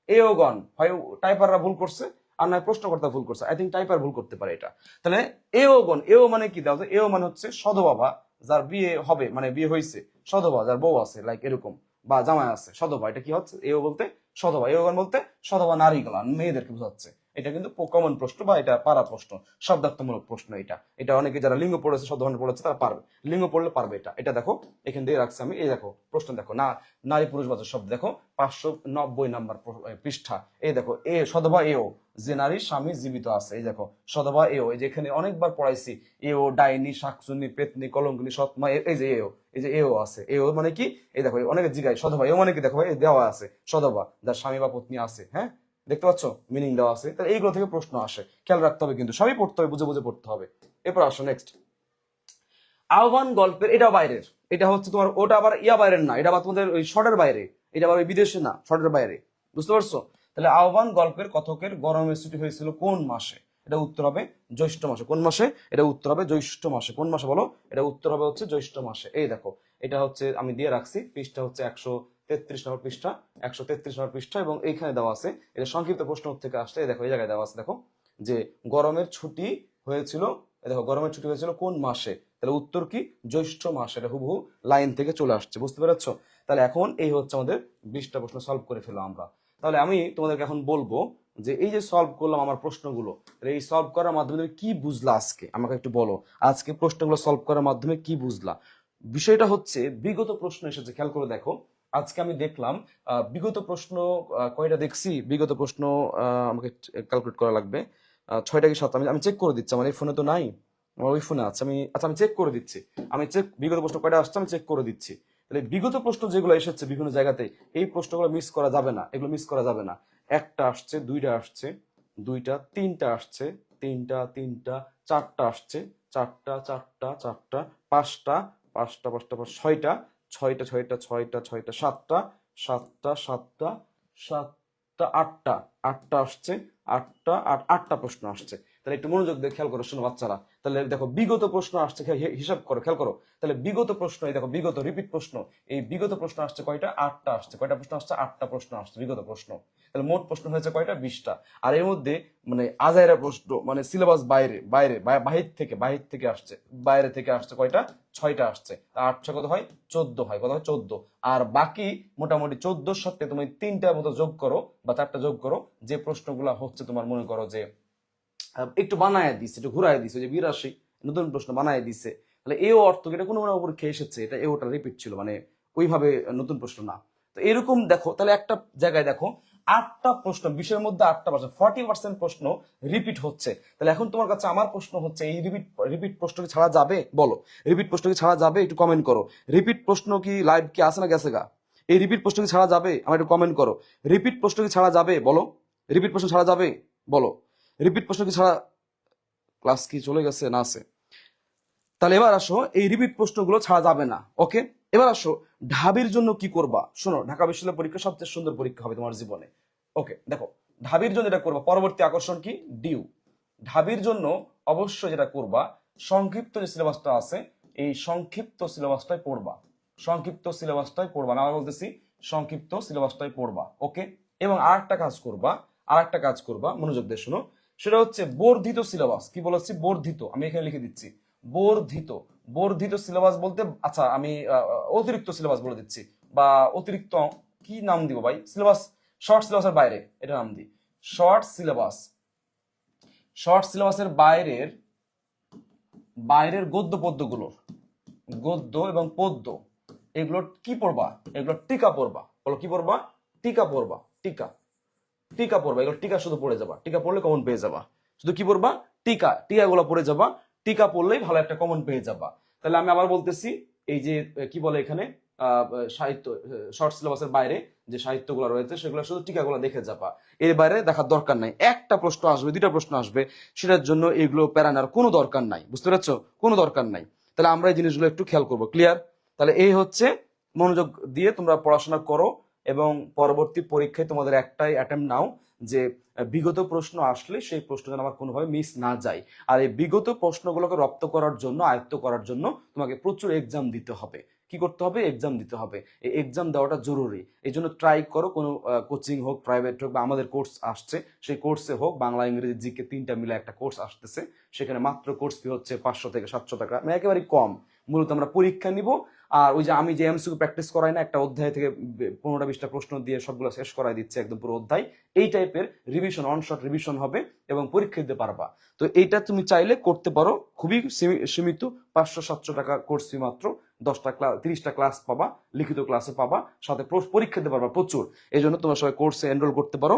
এওগণ, হয় টাইপাররা ভুল করছে, আর নয় প্রশ্নকর্তা ভুল করছে। আই থিঙ্ক টাইপার ভুল করতে পারে এটা। তাহলে এওগণ, এও মানে কি দাও? এও মানে হচ্ছে সধবা, যার বিয়ে হবে, মানে বিয়ে হয়েছে, সধবা যার বউ আছে, লাইক এরকম, বা জামাই আছে, সধবা। এটা কি হচ্ছে? এও বলতে সধবা, এওগণ বলতে সধবা নারীগুলা, মেয়েদেরকে বোঝাচ্ছে। এটা কিন্তু কমন প্রশ্ন, বা এটা পারা প্রশ্ন, শব্দার্থমূলক প্রশ্ন। এটা এটা অনেকে যারা লিঙ্গ পড়েছে, শব্দভান্ডার পড়েছে, তারা পারবে, লিঙ্গ পড়লে পারবে এটা। এটা দেখো এখান দিয়ে রাখছি আমি, এই দেখো প্রশ্ন দেখো, না নারী পুরুষ বাচক শব্দ, দেখো 590 নাম্বার পৃষ্ঠা। এই দেখো, এ সধবা এও, যে নারীর স্বামী জীবিত আছে। এই দেখো সধবা এও, এই যে এখানে অনেকবার পড়াইছি, এও ডাইনি, শাকচুন্নি, পেতনি, কলঙ্কিনী, সৎমা, এই যে এও, এই যে এও আছে। এও মানে কি? এই দেখো অনেকে জিগায় সধবা এও মানে কি, দেখো এই দেওয়া আছে সধবা, যার স্বামী বা পত্নী আছে। হ্যাঁ, দেখতে পাচ্ছ মিনিং দেওয়া আছে। তাহলে এইগুলো থেকে প্রশ্ন আসে, খেয়াল রাখতে হবে, কিন্তু সবই পড়তে হবে, বুঝে বুঝে পড়তে হবে। এরপর আসো নেক্সট, আহ্বান গল্পের, এটা বাইরের, এটা হচ্ছে তোমার, ওটা আবার ইয়া বাইরের না, এটা আবার তোমাদের ওই শর্টের বাইরে, এটা আবার ওই বিদেশে না, শর্টের বাইরে। বুঝতে পারছো? তাহলে আহ্বান গল্পের কথকের গরমের ছুটি হয়েছিল কোন মাসে? এটা উত্তর হবে জ্যৈষ্ঠ মাসে। কোন মাসে? এটা উত্তর হবে জ্যৈষ্ঠ মাসে। কোন মাসে বলো? এটা উত্তর হবে হচ্ছে জ্যৈষ্ঠ মাসে। এই দেখো, এটা হচ্ছে আমি দিয়ে রাখছি, পৃষ্ঠা হচ্ছে 133 নম্বর পৃষ্ঠা, 133 নম্বর পৃষ্ঠা, এবং এইখানে দেওয়া আছে, এটা সংক্ষিপ্ত প্রশ্ন থেকে আসছে। এই দেখো, এই জায়গায় দেওয়া আছে, দেখো যে গরমের ছুটি হয়েছিল, এই দেখো গরমের ছুটি হয়েছিল কোন মাসে? তাহলে উত্তর কি? জ্যৈষ্ঠ মাসে। এটা হুবহু লাইন থেকে চলে আসছে, বুঝতে পেরেছো? তাহলে এখন এই হচ্ছে আমাদের 20টা প্রশ্ন সলভ করে ফেললাম আমরা। তাহলে আমি তোমাদেরকে এখন বলবো যে এই যে সলভ করলাম আমার প্রশ্নগুলো, এই সলভ করার মাধ্যমে তুমি কি বুঝলা আজকে আমাকে একটু বলো। আজকে প্রশ্নগুলো সলভ করার মাধ্যমে কি বুঝলা? বিষয়টা হচ্ছে বিগত প্রশ্ন এসেছে, খেয়াল করে দেখো। আজকে আমি দেখলাম বিগত প্রশ্ন কয়টা দেখছি, বিগত প্রশ্ন আমাকে ক্যালকুলেট করা লাগবে। 6টা কি 7টা, আমি চেক করে দিচ্ছি, আমার এই ফোনে তো নাই, আমার ওই ফোনে আছে। আমি চেক করে দিচ্ছি, আমি চেক বিগত প্রশ্ন কয়টা আসছে আমি চেক করে দিচ্ছি। তাহলে বিগত প্রশ্ন যেগুলো এসেছে বিভিন্ন জায়গাতে, এই প্রশ্নগুলো মিস করা যাবে না, এগুলো মিস করা যাবে না। একটা আসছে, দুইটা আসছে, দুইটা, তিনটা আসছে, তিনটা, তিনটা, চারটা আসছে, চারটা, চারটা, চারটা, পাঁচটা, পাঁচটা, পাঁচটা, ছয়টা, ছয়টা, ছয়টা, ছয়টা, ছয়টা, সাতটা, সাতটা, সাতটা, সাতটা, আটটা, আটটা আসছে, আটটা, আটটা প্রশ্ন আসছে। তাহলে একটু মনোযোগ দিয়ে খেয়াল করো, শোনো বাচ্চারা। তাহলে দেখো বিগত প্রশ্ন আসছে, হিসাব করো, খেয়াল করো। তাহলে বিগত প্রশ্ন, এই দেখো বিগত রিপিট প্রশ্ন, এই বিগত প্রশ্ন আসছে কয়টা? 8টা আসছে। কয়টা প্রশ্ন আসছে? 8টা প্রশ্ন আসছে বিগত প্রশ্ন। তাহলে মোট প্রশ্ন হয়েছে কয়টা? 20টা। আর এর মধ্যে মানে আজাইরা প্রশ্ন, মানে সিলেবাস বাইরে বাইরে বাহির থেকে আসছে, বাইরে থেকে আসছে কয়টা? 6টা আসছে। 8 কত হয়? 14 হয়। কত হয়? 14। আর বাকি মোটামুটি 14 সাথে তুমি 3টার মতো যোগ করো বা 4টা যোগ করো, যে প্রশ্নগুলো হচ্ছে তোমার মনে করো যে একটু বানায় দিছে, একটু ঘুরায় দিছে, যে 82 নতুন প্রশ্ন বানায় দিছে। তাহলে এও অর্থ এটা কোনো পরীক্ষা এসেছে, এটা এওটা রিপিট ছিল, মানে ওইভাবে নতুন প্রশ্ন না। তো এরকম দেখো, তাহলে একটা জায়গায় দেখো 8টা প্রশ্ন, বিষয়ের মধ্যে 8টা প্রশ্ন, 40% প্রশ্ন রিপিট হচ্ছে। তাহলে এখন তোমার কাছে আমার প্রশ্ন হচ্ছে, এই রিপিট রিপিট প্রশ্ন কি ছাড়া যাবে? বলো, রিপিট প্রশ্ন কি ছাড়া যাবে? একটু কমেন্ট করো। রিপিট প্রশ্ন কি লাইভ কি আসে না গেছে গা? এই রিপিট প্রশ্ন কি ছাড়া যাবে? আমার একটু কমেন্ট করো। রিপিট প্রশ্ন কি ছাড়া যাবে? বলো, রিপিট প্রশ্ন ছাড়া যাবে? বলো, রিপিট প্রশ্ন কি ছাড়া? ক্লাস কি চলে গেছে না আছে? তাহলে এবার আসো, এই রিপিট প্রশ্নগুলো ছাড়া যাবে না, ওকে। এবার আসো, ঢাবির জন্য কি করবা? শোনো, ঢাকা বিশ্ববিদ্যালয় পরীক্ষা সবচেয়ে সুন্দর পরীক্ষা হবে তোমার জীবনে, ওকে। দেখো, ঢাবির জন্য এটা করবা, পরবর্তী আকর্ষণ কি? ডিউ। ঢাবির জন্য অবশ্যই যেটা করবা, সংক্ষিপ্ত যে সিলেবাসটা আছে, এই সংক্ষিপ্ত সিলেবাসটাই পড়বা, সংক্ষিপ্ত সিলেবাসটাই পড়বা, না বলতেছি, সংক্ষিপ্ত সিলেবাসটাই পড়বা, ওকে। এবং আরেকটা কাজ করবা, আরেকটা কাজ করবা, মনোযোগ দিয়ে শোনো, সেটা হচ্ছে বর্ধিত সিলেবাস। কি বলেছি? বর্ধিত, আমি এখানে লিখে দিচ্ছি, বর্ধিত। বর্ধিত সিলেবাস বলতে, আচ্ছা আমি অতিরিক্ত সিলেবাস বলে দিচ্ছি, বা অতিরিক্ত কি নাম দিব ভাই? সিলেবাস, শর্ট সিলেবাসের বাইরে এটা নাম দিই, শর্ট সিলেবাস। শর্ট সিলেবাসের বাইরের বাইরের গদ্য পদ্যগুলোর, গদ্য এবং পদ্য, এগুলোর কি পড়বা? এগুলোর টিকা পড়বা। বলো, কি পড়বা? টিকা পড়বা, টিকা, টিকা পড়বা। এগুলো টিকা শুধু পড়ে যাবা, টিকা পড়লে কমন পেয়ে যাবা। শুধু কি পড়বা? টিকা, টিকাগুলো পড়ে যাবা, টিকা পড়লেই ভালো একটা কমন পেয়ে যাবা। তাহলে আমি আবার বলতেছি, এই যে কি বলে এখানে সাহিত্য, শর্ট সিলেবাসের বাইরে যে সাহিত্যগুলো রয়েছে সেগুলো শুধু টিকাগুলো দেখে যাবা, এর বাইরে দেখার দরকার নাই। একটা প্রশ্ন আসবে, দুইটা প্রশ্ন আসবে, সেটার জন্য এগুলো প্যারানার কোনো দরকার নাই, বুঝতে পারছো? কোনো দরকার নাই। তাহলে আমরা এই জিনিসগুলো একটু খেয়াল করবো, ক্লিয়ার? তাহলে এই হচ্ছে, মনোযোগ দিয়ে তোমরা পড়াশোনা করো, এবং পরবর্তী পরীক্ষায় তোমাদের একটাই অ্যাটেম্প নাও, যে বিগত প্রশ্ন আসলে সেই প্রশ্ন যেন আমার কোনোভাবে মিস না যায়। আর এই বিগত প্রশ্নগুলোকে রপ্ত করার জন্য, আয়ত্ত করার জন্য তোমাকে প্রচুর এক্সাম দিতে হবে। কি করতে হবে? এক্সাম দিতে হবে। এই এক্সাম দেওয়াটা জরুরি। এই জন্য ট্রাই করো, কোনো কোচিং হোক, প্রাইভেট হোক, বা আমাদের কোর্স আসছে সেই কোর্সে হোক, বাংলা ইংরেজি জিকে 3টা মিলে একটা কোর্স আসতেছে, সেখানে মাত্র কোর্স ফি হচ্ছে 500 থেকে 700 টাকা, মানে একেবারে কম। মূলত আমরা পরীক্ষা নিব, আর ওই যে আমি যে এমসিকিউ প্র্যাকটিস করাই না, একটা অধ্যায় থেকে 15টা 20টা প্রশ্ন দিয়ে সবগুলো শেষ করাই দিচ্ছে একদম পুরো অধ্যায়, এই টাইপের রিভিশন, অন শর্ট রিভিশন হবে, এবং পরীক্ষা দিতে পারবা। তো এইটা তুমি চাইলে করতে পারো, খুবই সীমিত, 500-700 টাকা কোর্স ফি মাত্র, 10টা ক্লাস, 30টা ক্লাস পাবা, লিখিত ক্লাসে পাবা, সাথে পরীক্ষা দিতে পারবা প্রচুর। এই জন্য তোমরা সবাই কোর্সে এনরোল করতে পারো।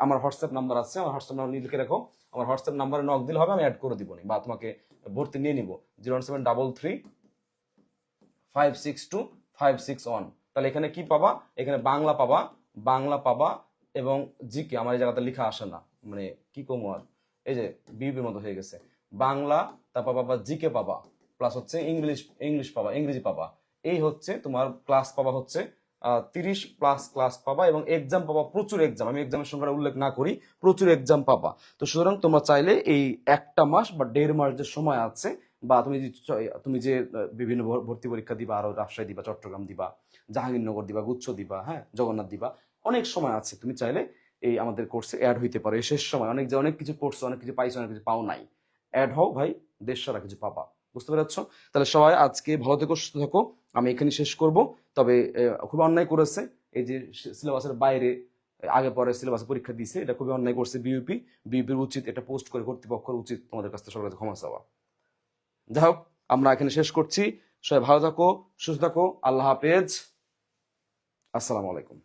আমার হোয়াটসঅ্যাপ নাম্বার আছে, আমার হোয়াটসঅ্যাপ নাম্বার লিখে রাখো, আমার হোয়াটসঅ্যাপ নাম্বারে নক দিলে হবে, আমি অ্যাড করে দিব, বা তোমাকে ভর্তি নিয়ে নিব, 01733562561। তাহলে এখানে কি পাবা? এখানে বাংলা পাবা, বাংলা পাবা, এবং জিকে, আমার এই জায়গাতে লেখা আসে না, মানে কি কম আর, এই যে বিবির মতো হয়ে গেছে, বাংলা, তারপর পাবা জিকে পাবা, প্লাস হচ্ছে ইংলিশ, ইংলিশ পাবা, ইংরেজি পাবা। এই হচ্ছে তোমার ক্লাস পাবা হচ্ছে 30+ ক্লাস পাবা এবং এক্সাম পাবা, প্রচুর এক্সাম, আমি এক্সামের সংখ্যাটা উল্লেখ না করি, প্রচুর এক্সাম পাবা। তো সুতরাং তোমরা চাইলে এই 1 মাস বা 1.5 মাস যে সময় আছে, বা তুমি যে বিভিন্ন ভর্তি পরীক্ষা দিবা, আরো রাজশাহী দিবা, চট্টগ্রাম দিবা, জাহাঙ্গীরনগর দিবা, গুচ্ছ দিবা, হ্যাঁ, জগন্নাথ দিবা, অনেক সময় আছে, তুমি চাইলে এই আমাদের কোর্সে অ্যাড হইতে পারো। এই শেষ সময় অনেক কিছু পড়ছো, অনেক কিছু পাইছো, অনেক কিছু পাও নাই, অ্যাড হও ভাই, দেশ সারা কিছু পাবা। বুঝতে পেরেছ? তাহলে সবাই আজকে ভালো থেকো, সুস্থ থাকো। আমি এখানে শেষ করব। তবে খুব অন্যায় করেছে এই যে সিলেবাসের বাইরে আগে পরে সিলেবাসে পরীক্ষা দিছে, এটা খুবই অন্যায় করছে বিউপির উচিত এটা পোস্ট করে, কর্তৃপক্ষের উচিত তোমাদের কাছ থেকে সবার কাছে ক্ষমা চাওয়া। যাই হোক, আমরা এখানে শেষ করছি। সবাই ভালো থাকো, সুস্থ থাকো, আল্লাহ হাফেজ, আসসালামু আলাইকুম।